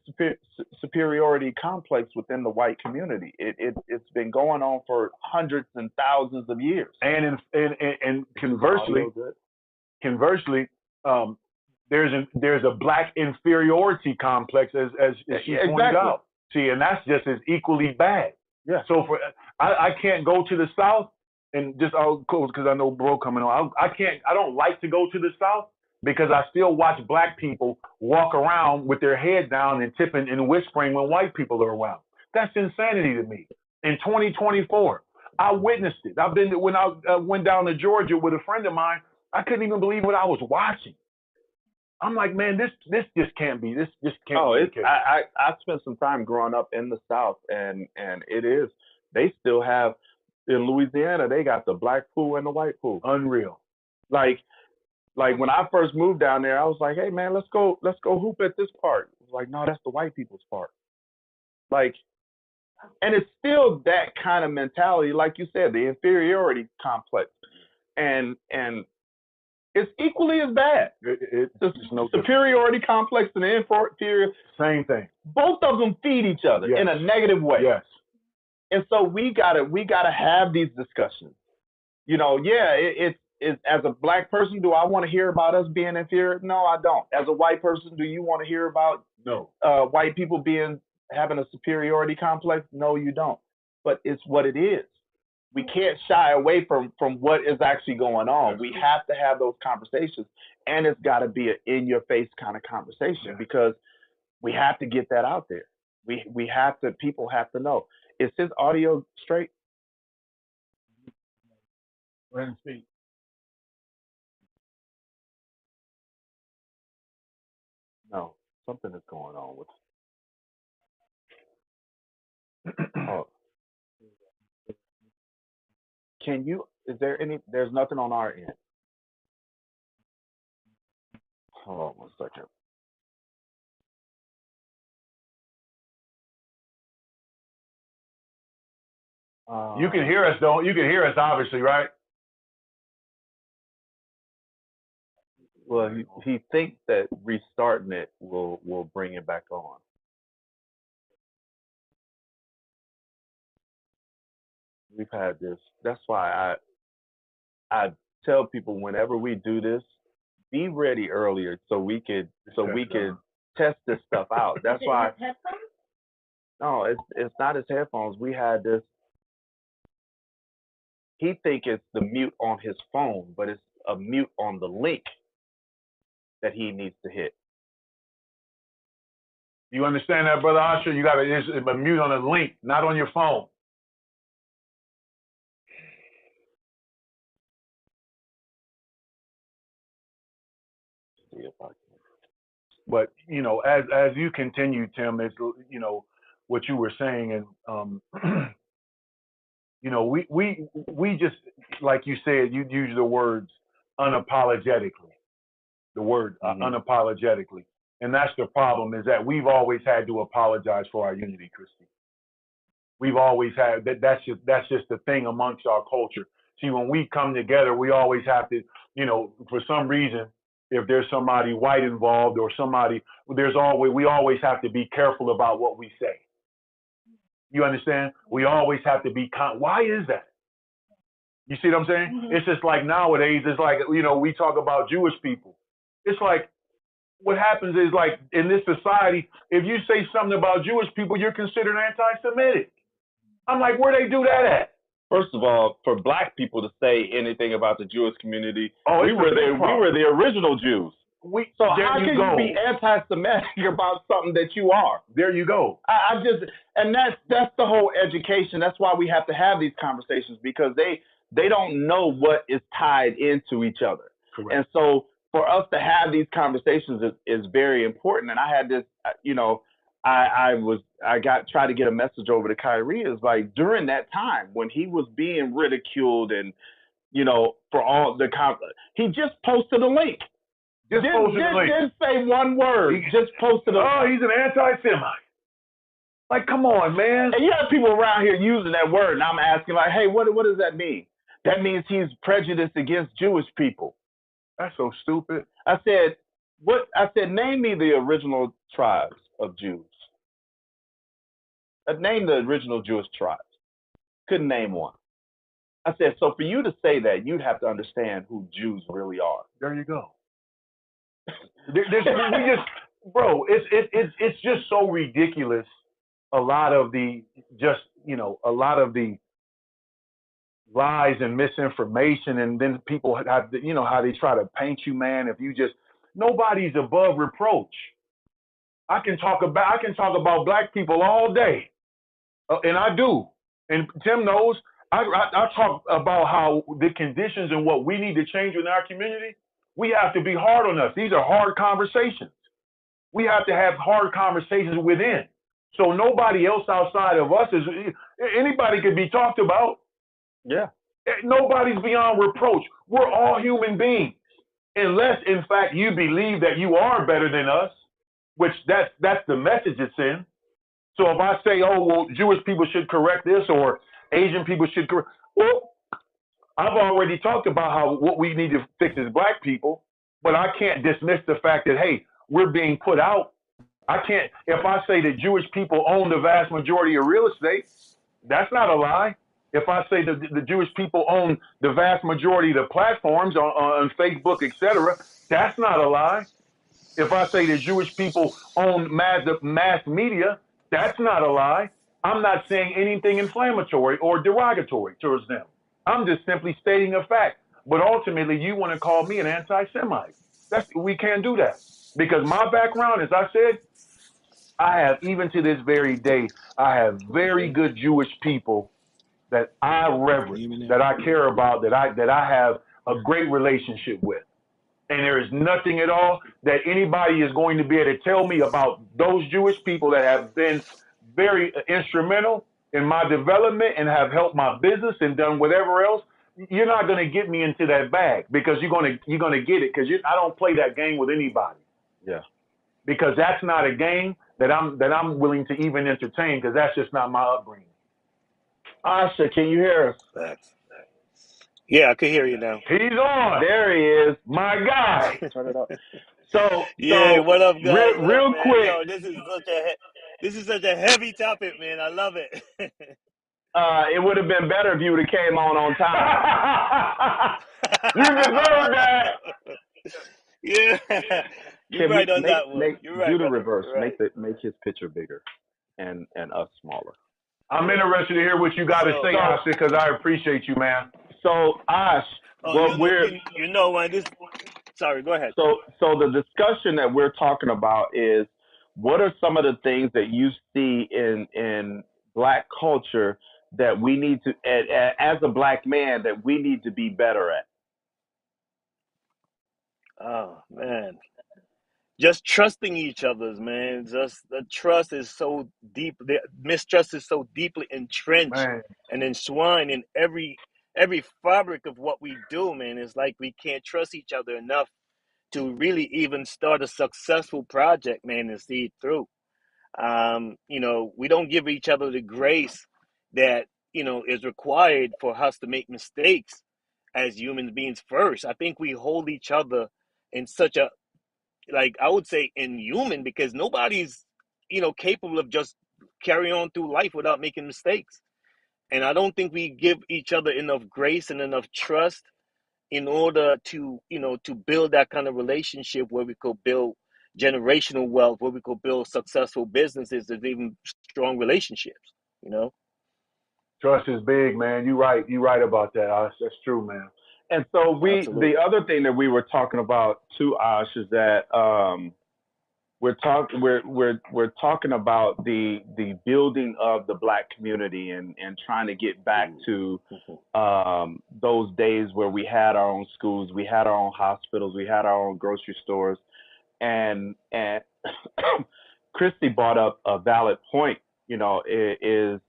superiority complex within the white community. It's been going on for hundreds and thousands of years. And conversely, there's a black inferiority complex as she pointed out. See, and that's just as equally bad. Yeah. So I can't go to the South, and I'll close because I know bro coming on. I don't like to go to the South because I still watch black people walk around with their head down and tipping and whispering when white people are around. That's insanity to me. In 2024, I witnessed it. When I went down to Georgia with a friend of mine, I couldn't even believe what I was watching. I'm like, man, this just can't be. This just can't Oh, be the it's case. I spent some time growing up in the South, and it is. They still have in Louisiana. They got the black pool and the white pool. Unreal. Like when I first moved down there, I was like, hey man, let's go hoop at this park. It was like, no, that's the white people's park. Like, and it's still that kind of mentality, like you said, the inferiority complex, and it's equally as bad. It's The no superiority complex and the inferior, same thing. both of them feed each other Yes. in a negative way. Yes. And so we gotta have these discussions. You know, yeah, it's as a black person, do I want to hear about us being inferior? No, I don't. As a white person, do you want to hear about No. white people having a superiority complex? No, you don't. But it's what it is. We can't shy away from what is actually going on. We have to have those conversations, and it's got to be an in-your-face kind of conversation because we have to get that out there. We have to. People have to know. Is his audio straight? Go ahead and speak. No, something is going on with. Oh. Can you? Is there any? There's nothing on our end. Hold on 1 second. You can hear us, though. You can hear us, obviously, right? Well, he thinks that restarting it will bring it back on. We've had this. That's why I tell people whenever we do this, be ready earlier so we could test this stuff out. That's why. No, it's not his headphones. We had this. He think it's the mute on his phone, but it's a mute on the link that he needs to hit. You understand that, Brother Asha? You got to mute on a link, not on your phone. See if I can. But you know, as you continue, Tim, it's you know what you were saying, and you know, we just like you said, you use the words unapologetically, the word unapologetically, and that's the problem is that we've always had to apologize for our unity, Christy. We've always had that. That's just the thing amongst our culture. See, when we come together, we always have to, you know, for some reason, if there's somebody white involved or somebody, we always have to be careful about what we say. You understand? We always have to be why is that? You see what I'm saying? Mm-hmm. It's just like nowadays, it's like, you know, we talk about Jewish people. It's like, what happens is like in this society, if you say something about Jewish people, you're considered anti-Semitic. I'm like, where they do that at? First of all, for black people to say anything about the Jewish community, we were the original Jews. So how can you be anti-Semitic about something that you are? There you go. And that's the whole education. That's why we have to have these conversations because they don't know what is tied into each other. Correct. And so for us to have these conversations is very important. And I had this, you know, I tried to get a message over to Kyrie. Is like during that time when he was being ridiculed and, you know, for all the he just posted a link. Didn't say one word. He just posted a link. Oh, he's an anti-Semite. Like, come on, man. And you have people around here using that word, and I'm asking, like, hey, what does that mean? That means he's prejudiced against Jewish people. That's so stupid. I said, name me the original tribes of Jews. Name the original Jewish tribes. Couldn't name one. I said, so for you to say that, you'd have to understand who Jews really are. There you go. It's just so ridiculous. A lot of the lies and misinformation, and then people have, how they try to paint you, man. If you nobody's above reproach. I can talk about black people all day, and I do. And Tim knows. I talk about how the conditions and what we need to change in our community. We have to be hard on us. These are hard conversations. We have to have hard conversations within. So nobody else outside of us is, anybody could be talked about. Yeah. Nobody's beyond reproach. We're all human beings. Unless, in fact, you believe that you are better than us, which that's the message it's in. So if I say, oh, well, Jewish people should correct this or Asian people should correct, well, I've already talked about how what we need to fix is black people, but I can't dismiss the fact that, hey, we're being put out. I can't, if I say that Jewish people own the vast majority of real estate, that's not a lie. If I say that the Jewish people own the vast majority of the platforms on Facebook, etc., that's not a lie. If I say that Jewish people own the mass media, that's not a lie. I'm not saying anything inflammatory or derogatory towards them. I'm just simply stating a fact. But ultimately, you want to call me an anti-Semite. We can't do that. Because my background, as I said, I have, even to this very day, I have very good Jewish people that I reverence, that I care about, that I have a great relationship with. And there is nothing at all that anybody is going to be able to tell me about those Jewish people that have been very instrumental in my development and have helped my business and done whatever else. You're not going to get me into that bag because you're going to get it because I don't play that game with anybody. Yeah. Because that's not a game that I'm willing to even entertain because that's just not my upbringing. Asha, can you hear us? Yeah, I can hear you now. He's on. There he is. My guy. Turn it up. So, Yeah, what up, guys? What real up, man? quick. Yo, this is such a heavy topic, man. I love it. It would have been better if you would have came on time. You deserve that. Yeah, you're right on that one. You're right. Do the brother. reverse. Right. Make his picture bigger, and us smaller. I'm interested to hear what you got to say, Ash, because I appreciate you, man. So, Ash, Sorry, go ahead. So the discussion that we're talking about is what are some of the things that you see in Black culture that we need to, as a Black man, that we need to be better at? Oh man, just trusting each other's, man. Just the trust is so deep. The mistrust is so deeply entrenched and enshrined in every fabric of what we do, man. It's like we can't trust each other enough to really even start a successful project, man, and see it through. We don't give each other the grace that is required for us to make mistakes as human beings first. I think we hold each other in such a, like, I would say inhuman, because nobody's capable of just carrying on through life without making mistakes. And I don't think we give each other enough grace and enough trust in order to build that kind of relationship where we could build generational wealth, where we could build successful businesses and even strong relationships. Trust is big, man. You're right about that, Ash. That's true, man. And so Absolutely. the other thing that we were talking about too, Ash, is that we're talking about the building of the Black community and trying to get back to those days where we had our own schools, we had our own hospitals, we had our own grocery stores, and Christy brought up a valid point. Is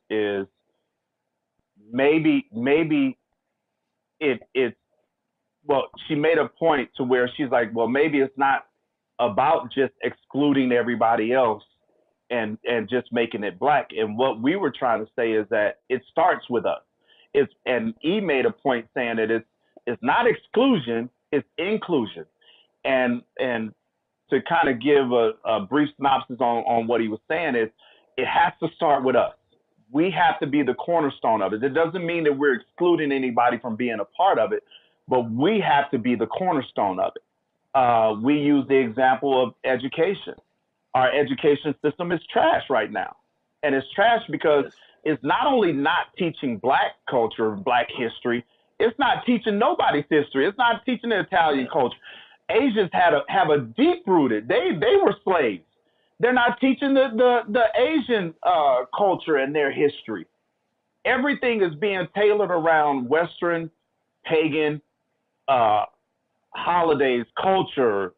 maybe it's well, she made a point to where she's like, well, maybe it's not about just excluding everybody else and just making it Black. And what we were trying to say is that it starts with us. And E made a point saying that it's not exclusion, it's inclusion. And to kind of give a brief synopsis on what he was saying is it has to start with us. We have to be the cornerstone of it. It doesn't mean that we're excluding anybody from being a part of it, but we have to be the cornerstone of it. We use the example of education. Our education system is trash right now. And it's trash because it's not only not teaching Black culture, Black history, it's not teaching nobody's history. It's not teaching the Italian culture. Asians have a deep-rooted, they were slaves. They're not teaching the Asian culture and their history. Everything is being tailored around Western, pagan, holidays, culture,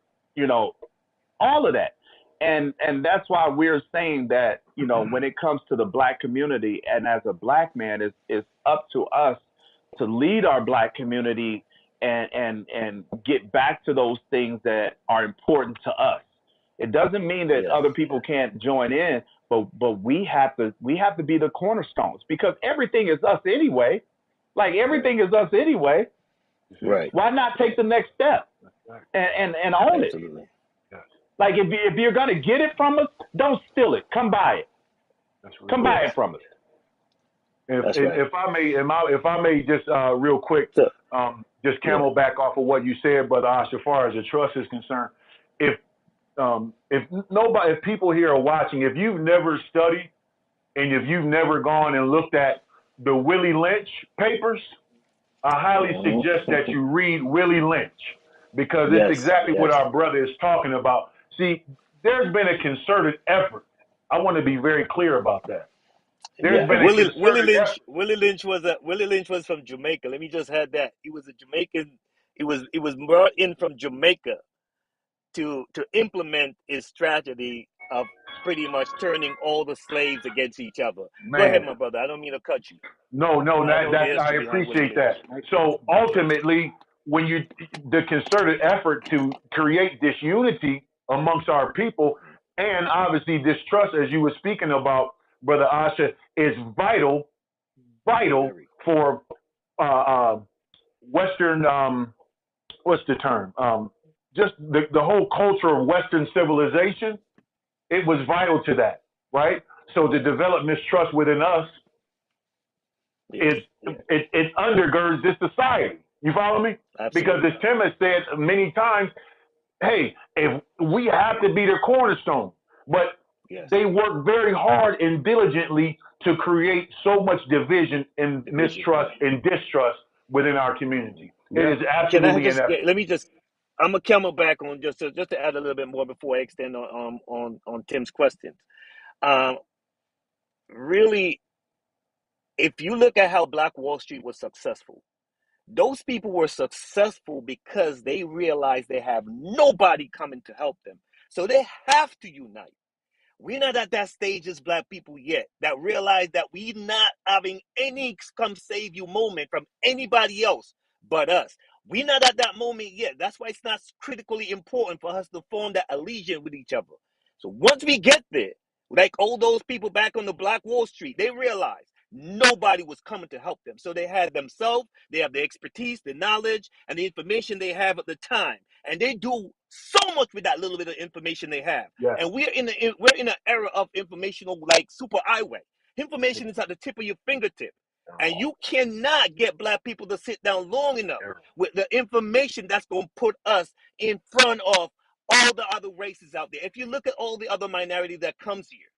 all of that. And that's why we're saying that, when it comes to the black community, and as a black man, it's up to us to lead our black community and get back to those things that are important to us. It doesn't mean that Yes. other people can't join in, but we have to be the cornerstones, because everything is us anyway. Like, everything is us anyway. Right. Why not take the next step and own it? Absolutely. Like, if you're gonna get it from us, don't steal it. Come buy it. Come buy it from us. If, That's right. if I may just real quick, So, just camelback off of what you said, but as far as the trust is concerned, if people here are watching, if you've never studied and if you've never gone and looked at the Willie Lynch papers, I highly suggest that you read Willie Lynch, because it's exactly what our brother is talking about. See, there's been a concerted effort. I want to be very clear about that. There's been Willie a concerted effort. Willie Lynch was from Jamaica. Let me just add that. He was a Jamaican. He was brought in from Jamaica to implement his strategy of pretty much turning all the slaves against each other. Man. Go ahead, my brother. I don't mean to cut you. No, I appreciate that. So ultimately, when the concerted effort to create this unity amongst our people, and obviously this trust, as you were speaking about, Brother Asha, is vital for Western, what's the term? Just the whole culture of Western civilization. It was vital to that, right? So to develop mistrust within us, it undergirds this society. You follow me? Absolutely. Because as Tim has said many times, hey, if we have to be the cornerstone, but they work very hard and diligently to create so much division and mistrust and distrust within our community. It is absolutely inevitable. Let me just, I'm a camelback on just to add a little bit more before I extend on Tim's questions. Really, if you look at how Black Wall Street was successful, those people were successful because they realized they have nobody coming to help them. So they have to unite. We're not at that stage as Black people yet that realize that we're not having any come save you moment from anybody else but us. We're not at that moment yet. That's why it's not critically important for us to form that allegiance with each other. So once we get there, like all those people back on the Black Wall Street, they realized nobody was coming to help them. So they had themselves, they have the expertise, the knowledge, and the information they have at the time. And they do so much with that little bit of information they have. Yes. And we're in an era of informational, like super highway. Information is at the tip of your fingertip. And you cannot get Black people to sit down long enough with the information that's going to put us in front of all the other races out there. If you look at all the other minority that comes here,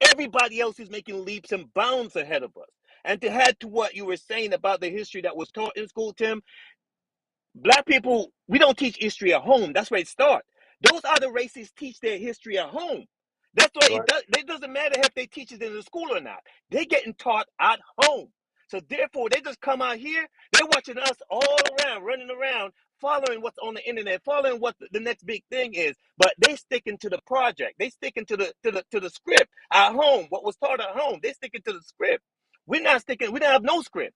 everybody else is making leaps and bounds ahead of us. And to add to what you were saying about the history that was taught in school, Tim, Black people, we don't teach history at home. That's where it starts. Those other races teach their history at home. That's why it doesn't matter if they teach it in the school or not. They're getting taught at home. So therefore, they just come out here. They're watching us all around, running around, following what's on the internet, following what the next big thing is. But they sticking to the project. They sticking to the script at home. What was taught at home, they sticking to the script. We're not sticking. We don't have no script.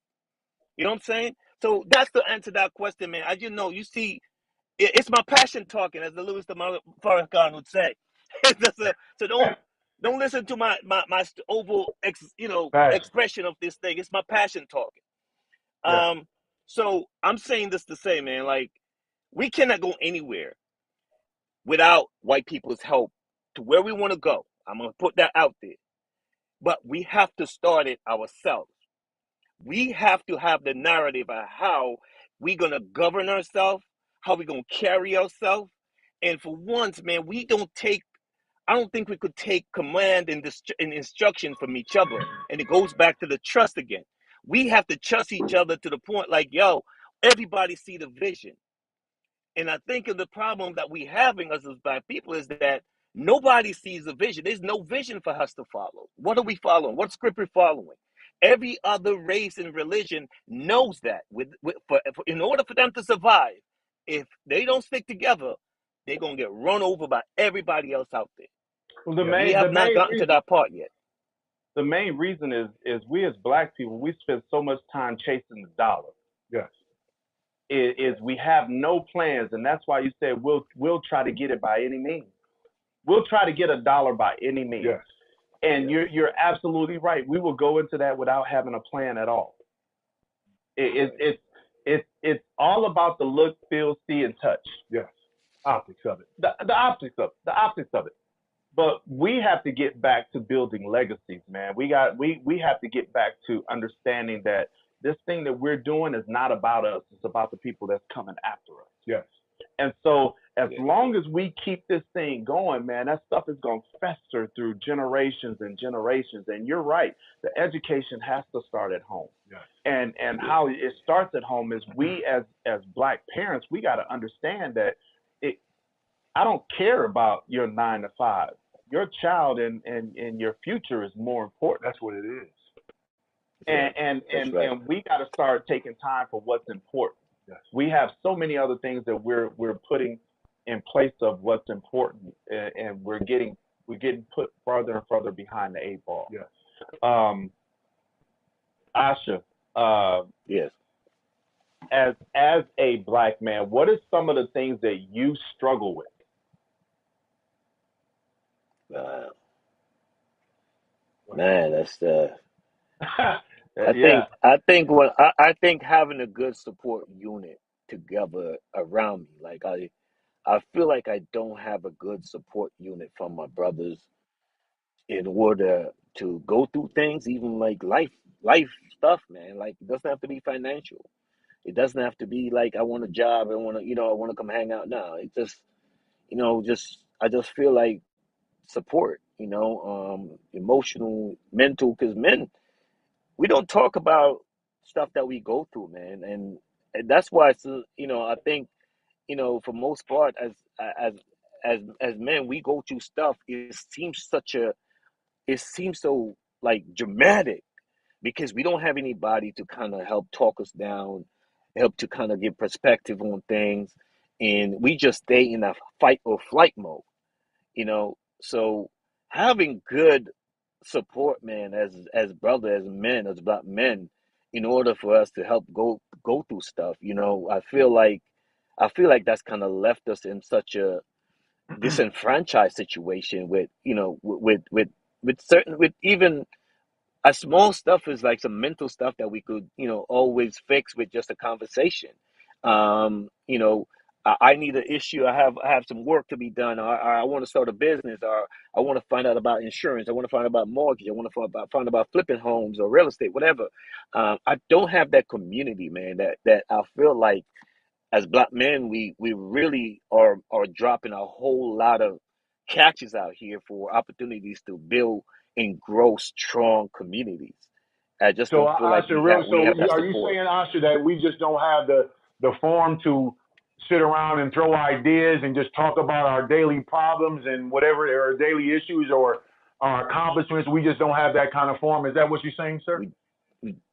You know what I'm saying? So that's the answer to that question, man. As you know, you see, it's my passion talking, as the Louis Farrakhan would say. So don't listen to my oval expression of this thing. It's my passion talking. So I'm saying this to say, man, like, we cannot go anywhere without white people's help to where we want to go. I'm gonna put that out there, but we have to start it ourselves. We have to have the narrative of how we're going to govern ourselves, how we're going to carry ourselves. And for once, man, I don't think we could take command and instruction from each other. And it goes back to the trust again. We have to trust each other to the point like, yo, everybody see the vision. And I think of the problem that we having as Black people is that nobody sees the vision. There's no vision for us to follow. What are we following? What script are we following? Every other race and religion knows that in order for them to survive, if they don't stick together, they're gonna get run over by everybody else out there. Well, We have not gotten to that part yet. the main reason is we as black people, we spend so much time chasing the dollar. Yes. Is we have no plans, and that's why you said we'll try to get it by any means. We'll try to get a dollar by any means. Yes. And you're absolutely right. We will go into that without having a plan at all. It's all about the look, feel, see, and touch. Yes. Optics of it. The optics of it. But we have to get back to building legacies, man. We have to get back to understanding that this thing that we're doing is not about us. It's about the people that's coming after us. Yes. And so as long as we keep this thing going, man, that stuff is going to fester through generations and generations. And you're right. The education has to start at home. Yes. And how it starts at home is we as black parents, we got to understand that I don't care about your 9 to 5. Your child and your future is more important. That's what it is. And we got to start taking time for what's important. Yes. We have so many other things that we're putting in place of what's important, and we're getting put further and further behind the 8 ball. Yes. Asha, Yes. as a black man, what are some of the things that you struggle with? Man, that's Yeah. I think having a good support unit together around me, like I feel like I don't have a good support unit from my brothers in order to go through things, even like life stuff, man. Like it doesn't have to be financial. It doesn't have to be like I want a job, I want to come hang out now. It just I just feel like support, emotional, mental, because men, we don't talk about stuff that we go through, man, and that's why it's, I think, for most part, as men, we go through stuff. It seems so like dramatic because we don't have anybody to kind of help talk us down, help to kind of give perspective on things, and we just stay in a fight or flight mode, So having good support, man, as brothers, as men, as black men, in order for us to help go through stuff, I feel like that's kind of left us in such a disenfranchised situation with even a small stuff is like some mental stuff that we could always fix with just a conversation. You know, I need an issue. I have some work to be done. Or I want to start a business, or I want to find out about insurance. I want to find out about mortgage. I want to find out about flipping homes or real estate, whatever. I don't have that community, man. That I feel like as black men, we really are dropping a whole lot of catches out here for opportunities to build and grow strong communities. I just So, don't feel like Asha, we have that are you support. saying, Asha, that we just don't have the forum to sit around and throw ideas and just talk about our daily problems and whatever, our daily issues or our accomplishments? We just don't have that kind of forum. Is that what you're saying, sir?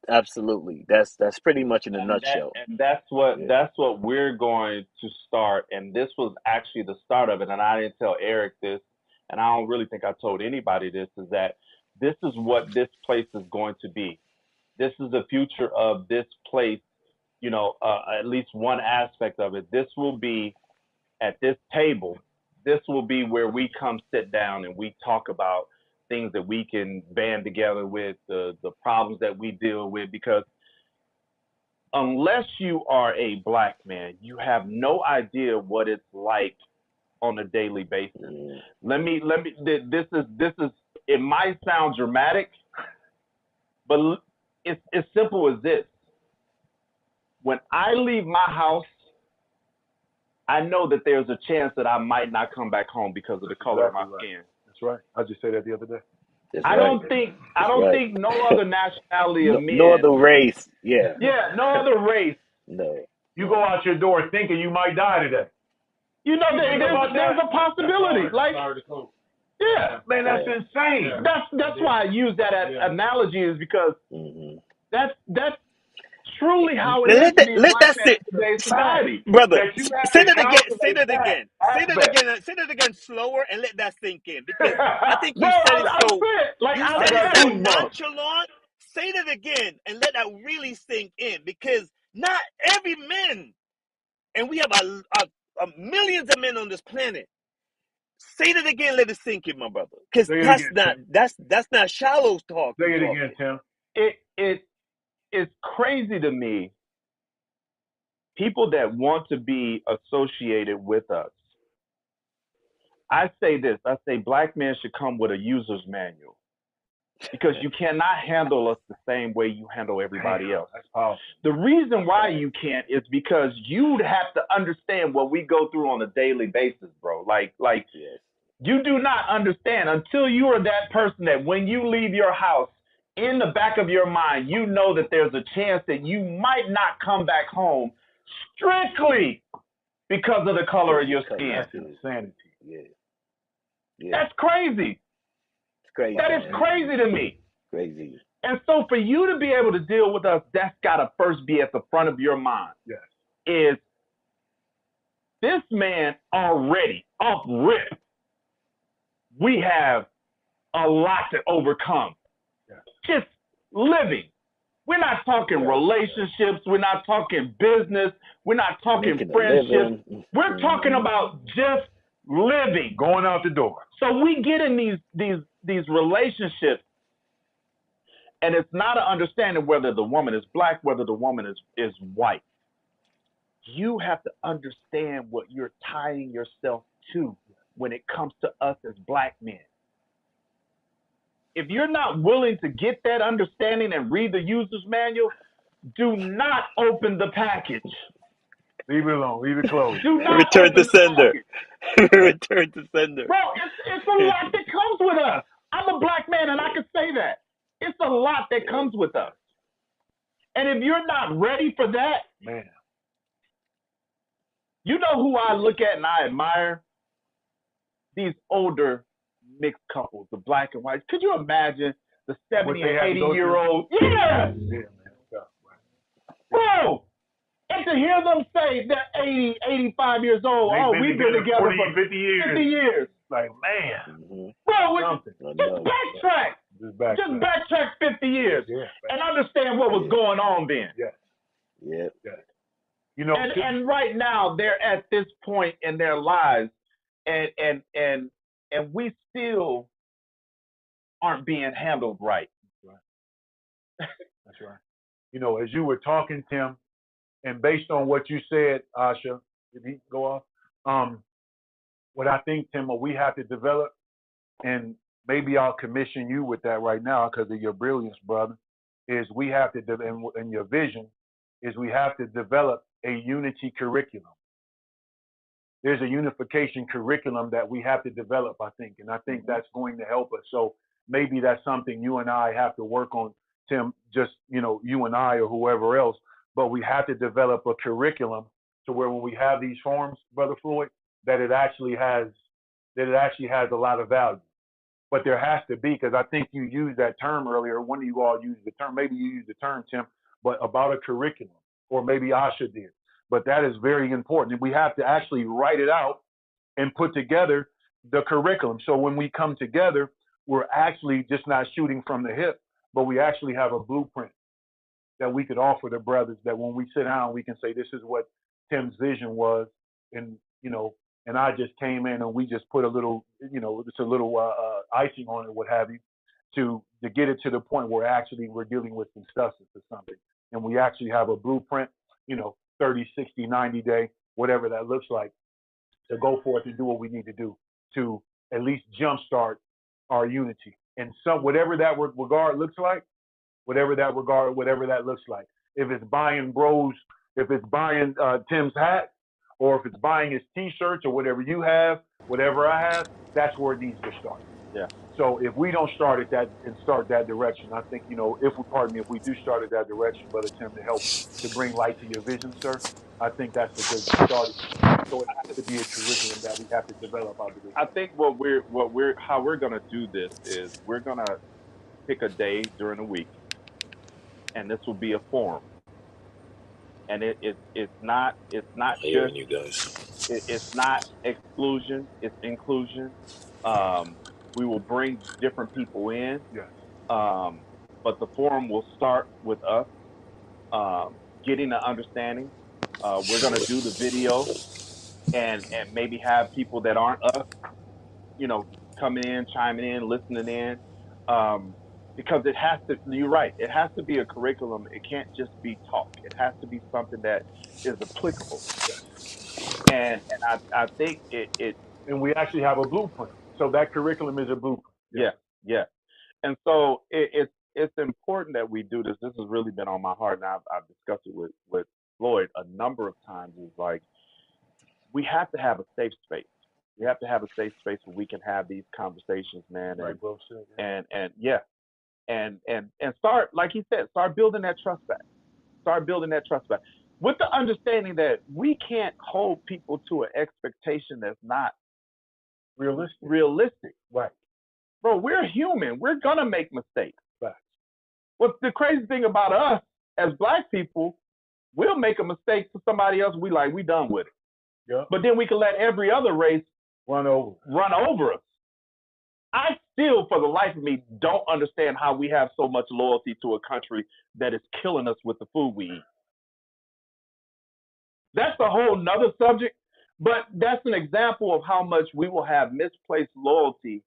Absolutely. That's pretty much in a nutshell. That's what we're going to start. And this was actually the start of it. And I didn't tell Eric this, and I don't really think I told anybody this, is that this is what this place is going to be. This is the future of this place, at least one aspect of it. This will be at this table. This will be where we come sit down and we talk about things that we can band together with, the problems that we deal with, because unless you are a black man, you have no idea what it's like on a daily basis. This is, it might sound dramatic, but it's as simple as this. When I leave my house, I know that there's a chance that I might not come back home because of the color of my skin. That's right. I just said that the other day. I don't think no other nationality of men. No other race. Yeah. Yeah, no other race. No. You go out your door thinking you might die today. There's a possibility. Like, yeah, Man, that's insane. that's why I use that analogy, is because that's truly how it Now is to be let black that man sit, in today's society. brother. That you have Say to that again. Say calculate that that again. Say that aspect. again. Say that again slower and let that sink in because I think No, you said it I'm so. saying, like, You I I said it got said, so goosebumps. nonchalant. Say that again and let that really sink in because not every man, and we have a millions of men on this planet. Say that again. Let it sink in, my brother, because Say it again, Tim. that's not shallow talk. Say You it again, talking. Tim. it is crazy to me, people that want to be associated with us. I say this, I say black men should come with a user's manual because you cannot handle us the same way you handle everybody else. That's powerful. The reason why you can't is because you'd have to understand what we go through on a daily basis, bro. Like Yes. you do not understand until you are that person that when you leave your house, in the back of your mind, you know that there's a chance that you might not come back home strictly because of the color of your skin. That's insanity. Yeah. Yeah. That's crazy. It's crazy. That is crazy to me. Crazy. And so for you to be able to deal with us, that's got to first be at the front of your mind. Yes. Is this man already off rip? We have a lot to overcome. Yes. Just living. We're not talking relationships. We're not talking business. We're not talking Making a friendships. living. We're talking about just living. Going out the door. So we get in these relationships, and it's not an understanding whether the woman is black, whether the woman is white. You have to understand what you're tying yourself to when it comes to us as black men. If you're not willing to get that understanding and read the user's manual, do not open the package. Leave it alone. Leave it closed. Do not Return to open the sender. package. Return to sender. Bro, it's a lot that comes with us. I'm a black man and I can say that. It's a lot that comes with us. And if you're not ready for that, Man. you know who I look at and I admire? These older mixed couples, the black and white. Could you imagine the 70 and 80-year-old? Yeah! Yeah, man. Bro! And to hear them say they're 80, 85 years old, we've been together 40, for 50 years. 50 years. Like, man. Mm-hmm. Bro, just backtrack. Just backtrack 50 years and understand what was going on then. Yes. Yeah. Yes. You know, and right now they're at this point in their lives, and we still aren't being handled right. That's right. You know, as you were talking, Tim, and based on what you said, Asha, did he go off? What I think, Tim, what we have to develop, and maybe I'll commission you with that right now because of your brilliance, brother, is we have to, and your vision, is we have to develop a unity curriculum. There's a unification curriculum that we have to develop, I think, and I think that's going to help us. So maybe that's something you and I have to work on, Tim, just, you know, you and I or whoever else, but we have to develop a curriculum to where when we have these forms, Brother Floyd, that it actually has a lot of value. But there has to be, because I think you used that term earlier. One of you all used the term, maybe you used the term, Tim, but about a curriculum, or maybe Asha did. But that is very important. And we have to actually write it out and put together the curriculum. So when we come together, we're actually just not shooting from the hip, but we actually have a blueprint that we could offer the brothers, that when we sit down, we can say, this is what Tim's vision was. And, you know, and I just came in and we just put a little, you know, just a little icing on it, what have you, to get it to the point where actually we're dealing with some substance or something. And we actually have a blueprint, you know, 30, 60, 90 day, whatever that looks like, to go forth and do what we need to do to at least jumpstart our unity. And some, whatever that regard looks like, whatever that looks like. If it's buying bros, if it's buying Tim's hat, or if it's buying his T-shirts or whatever you have, whatever I have, that's where it needs to start. Yeah. So if we don't start at that and start that direction, I think, you know, if we do start at that direction, Brother Tim, to help to bring light to your vision, sir, I think that's a good start. So it has to be a curriculum that we have to develop, I believe. I think how we're gonna do this is we're gonna pick a day during the week, and this will be a forum. and it's not Hearing just you guys. it's not exclusion, it's inclusion. We will bring different people in, Yes. but the forum will start with us getting an understanding. We're going to do the video and maybe have people that aren't us, you know, coming in, chiming in, listening in. Because it has to, you're right, it has to be a curriculum. It can't just be talk. It has to be something that is applicable. And I think it And we actually have a blueprint. So that curriculum is a blueprint. yeah, yeah. And so it's important that we do this. This has really been on my heart, and I've discussed it with Floyd a number of times. Is like we have to have a safe space. We have to have a safe space where we can have these conversations, man. Right, well said. Yeah. And yeah, and start, like he said, start building that trust back. Start building that trust back with the understanding that we can't hold people to an expectation that's not realistic. Right. Bro, we're human. We're gonna make mistakes. Right. What's the crazy thing about us as black people, we'll make a mistake to somebody else. We done with it. Yeah. But then we can let every other race Run over us. I still, for the life of me, don't understand how we have so much loyalty to a country that is killing us with the food we eat. That's a whole nother subject, but that's an example of how much we will have misplaced loyalty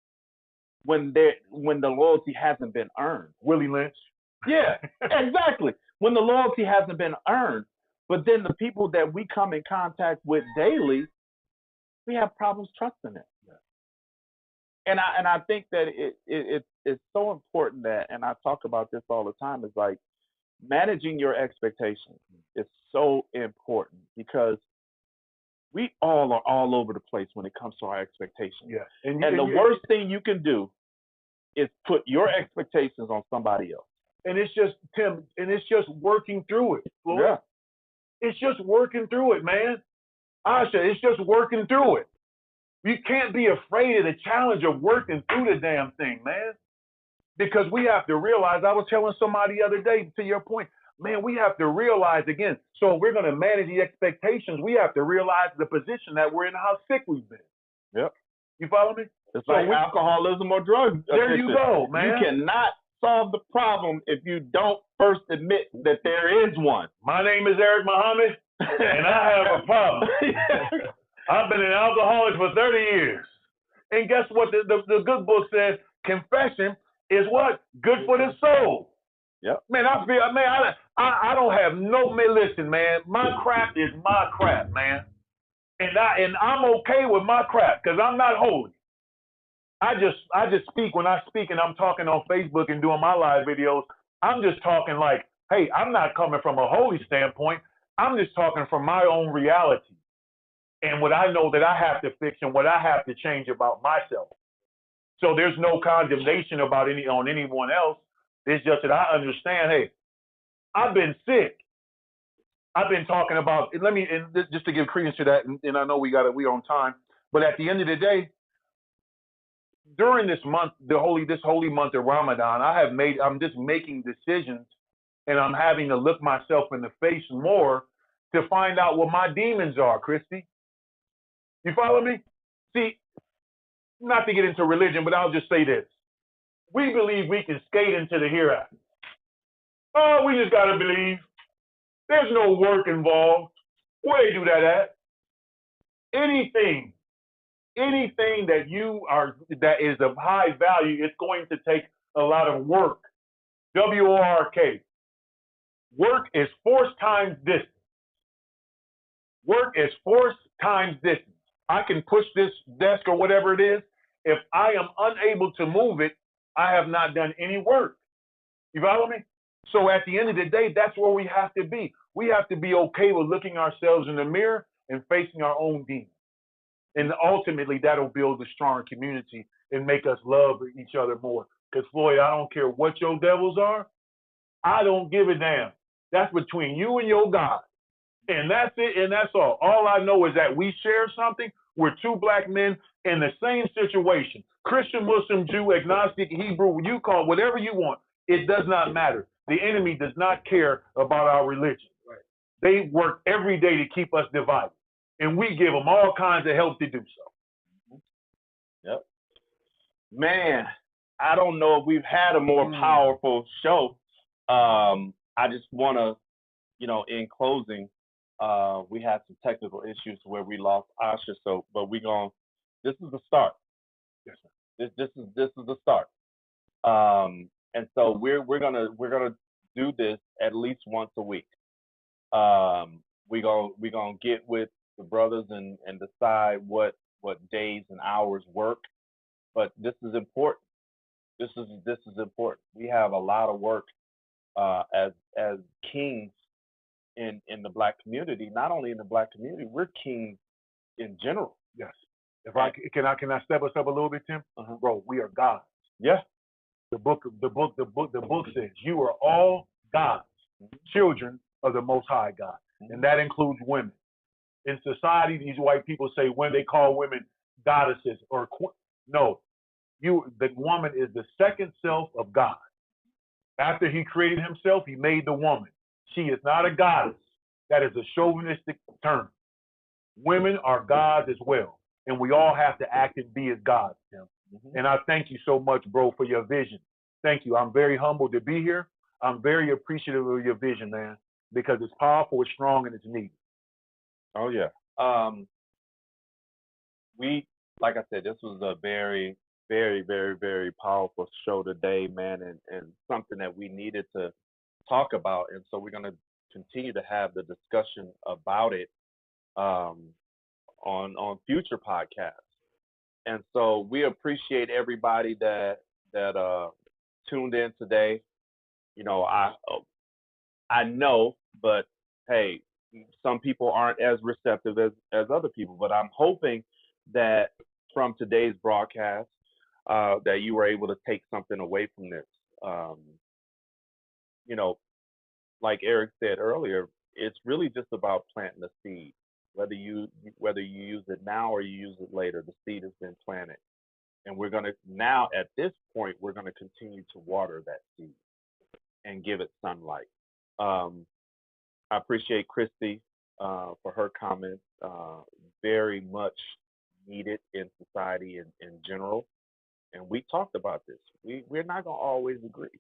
when the loyalty hasn't been earned. Willie Lynch. Yeah, exactly. When the loyalty hasn't been earned, but then the people that we come in contact with daily, we have problems trusting them. Yeah. And I think that it's so important that, and I talk about this all the time, is like managing your expectations is so important because we all are all over the place when it comes to our expectations. Yeah. And the worst thing you can do is put your expectations on somebody else. And it's just, Tim, and it's just working through it, Floyd. Yeah. It's just working through it, man. Asha, it's just working through it. You can't be afraid of the challenge of working through the damn thing, man. Because we have to realize, I was telling somebody the other day, to your point, man, we have to realize again, so if we're going to manage the expectations, we have to realize the position that we're in, how sick we've been. Yep. You follow me? It's like alcoholism or drugs. There you go, man. You cannot solve the problem if you don't first admit that there is one. My name is Eric Muhammad, and I have a problem. I've been an alcoholic for 30 years. And guess what? The good book says confession is what? Good for the soul. Yep. Man, I don't have no, man, listen, man, my crap is my crap, man. And I'm okay with my crap because I'm not holy. I just speak when I speak and I'm talking on Facebook and doing my live videos. I'm just talking like, hey, I'm not coming from a holy standpoint. I'm just talking from my own reality and what I know that I have to fix and what I have to change about myself. So there's no condemnation about on anyone else. It's just that I understand, hey, I've been sick. I've been talking about, just to give credence to that, and I know we're on time, but at the end of the day, during this month, this holy month of Ramadan, I'm just making decisions and I'm having to look myself in the face more to find out what my demons are, Christy. You follow me? See, not to get into religion, but I'll just say this. We believe we can skate into the hereafter. Oh, we just got to believe. There's no work involved. Where they do that at? Anything that is of high value, it's going to take a lot of work. W-O-R-K. Work is force times distance. Work is force times distance. I can push this desk or whatever it is. If I am unable to move it, I have not done any work. You follow me? So at the end of the day, that's where we have to be. We have to be okay with looking ourselves in the mirror and facing our own demons. And ultimately, that'll build a stronger community and make us love each other more. Because, Floyd, I don't care what your devils are. I don't give a damn. That's between you and your God. And that's it, and that's all. All I know is that we share something. We're two black men in the same situation. Christian, Muslim, Jew, agnostic, Hebrew, you call it whatever you want. It does not matter. The enemy does not care about our religion. Right. They work every day to keep us divided, and we give them all kinds of help to do so. Yep. Man, I don't know if we've had a more powerful show. I just want to, in closing, we had some technical issues where we lost Asha. So, but this is the start. Yes, sir. This is the start. And so we're gonna do this at least once a week. We're gonna get with the brothers and decide what days and hours work. But this is important. This is important. We have a lot of work as kings in the Black community. Not only in the Black community, we're kings in general. Yes. If I can I step us up a little bit, Tim? Bro, we are gods. Yeah. The book says you are all gods, children of the Most High God, and that includes women. In society, these white people say when they call women goddesses or no, the woman is the second self of God. After he created himself, he made the woman. She is not a goddess. That is a chauvinistic term. Women are gods as well, and we all have to act and be as gods, Tim. And I thank you so much, bro, for your vision. Thank you. I'm very humbled to be here. I'm very appreciative of your vision, man, because it's powerful, it's strong, and it's needed. Oh yeah. Like I said, this was a very, very, very, very powerful show today, man, and something that we needed to talk about. And so we're gonna continue to have the discussion about it on future podcasts. And so we appreciate everybody that tuned in today. I know, but hey, some people aren't as receptive as other people. But I'm hoping that from today's broadcast, that you were able to take something away from this. Like Eric said earlier, it's really just about planting the seed. Whether you use it now or you use it later, the seed has been planted. And we're going to now, at this point, we're going to continue to water that seed and give it sunlight. I appreciate Christy for her comments. Very much needed in society in general. And we talked about this. We're not going to always agree.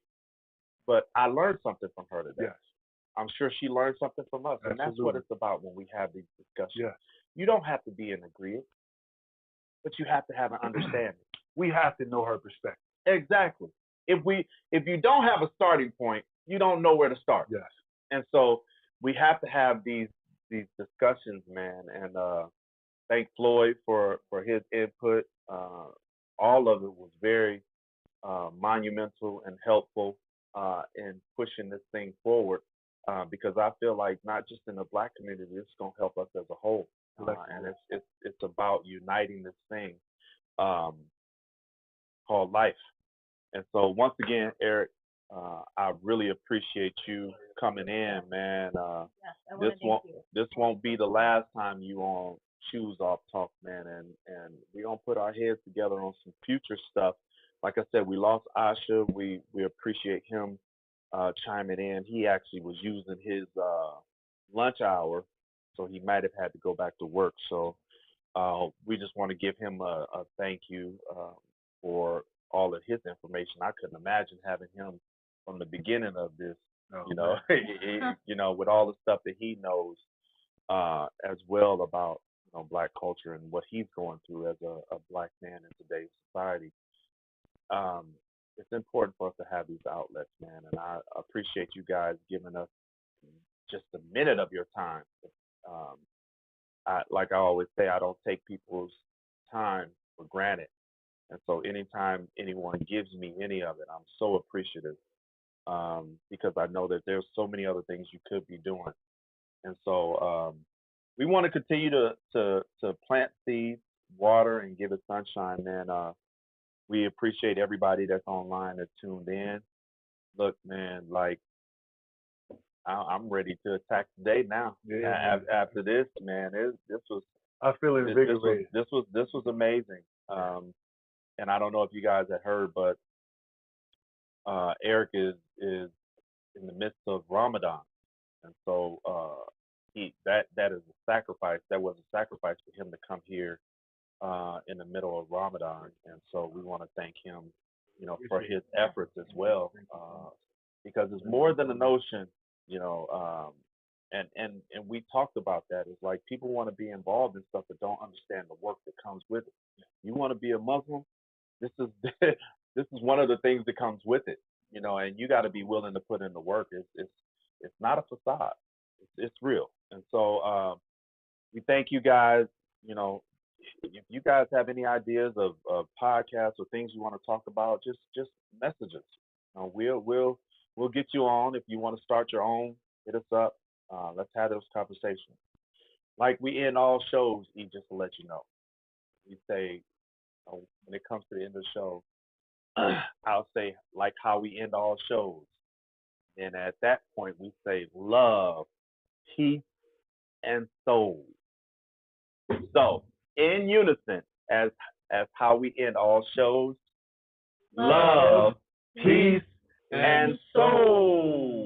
But I learned something from her today. Yes. I'm sure she learned something from us. Absolutely. And that's what it's about when we have these discussions. Yes. You don't have to be in agreement, but you have to have an understanding. We have to know her perspective. Exactly. If you don't have a starting point, you don't know where to start. Yes. And so we have to have these discussions, man. And thank Floyd for his input. All of it was very monumental and helpful in pushing this thing forward. Because I feel like not just in the Black community, it's going to help us as a whole. And it's about uniting this thing called life. And so once again, Eric, I really appreciate you coming in, man. Yes, this won't be the last time you on Shoes Off Talk, man. And we're gonna put our heads together on some future stuff. Like I said, we lost Asha. We appreciate him chiming in. He actually was using his lunch hour, so he might have had to go back to work. So we just want to give him a thank you for all of his information. I couldn't imagine having him from the beginning of this, with all the stuff that he knows as well about Black culture and what he's going through as a Black man in today's society. It's important for us to have these outlets, man, and I appreciate you guys giving us just a minute of your time. Like I always say, I don't take people's time for granted. And so anytime anyone gives me any of it, I'm so appreciative because I know that there's so many other things you could be doing. And so we want to continue to plant seeds, water, and give it sunshine, man. We appreciate everybody that's online that's tuned in. Look, man, like I'm ready to attack today now. Yeah, after this, man, this was. I feel invigorated. This was amazing. And I don't know if you guys had heard, but Eric is in the midst of Ramadan, and so that is a sacrifice. That was a sacrifice for him to come here in the middle of Ramadan, and so we want to thank him, for his efforts as well, because it's more than a notion, and we talked about that. It's like people want to be involved in stuff but don't understand the work that comes with it. You want to be a Muslim? This is this is one of the things that comes with it, and you got to be willing to put in the work. It's not a facade. It's real, and so we thank you guys. If you guys have any ideas of podcasts or things you want to talk about, just message us. We'll get you on. If you want to start your own, hit us up. Let's have those conversations. Like we end all shows, just to let you know. We say when it comes to the end of the show, I'll say like how we end all shows. And at that point, we say love, peace, and soul. So in unison, as how we end all shows, love, peace, and soul.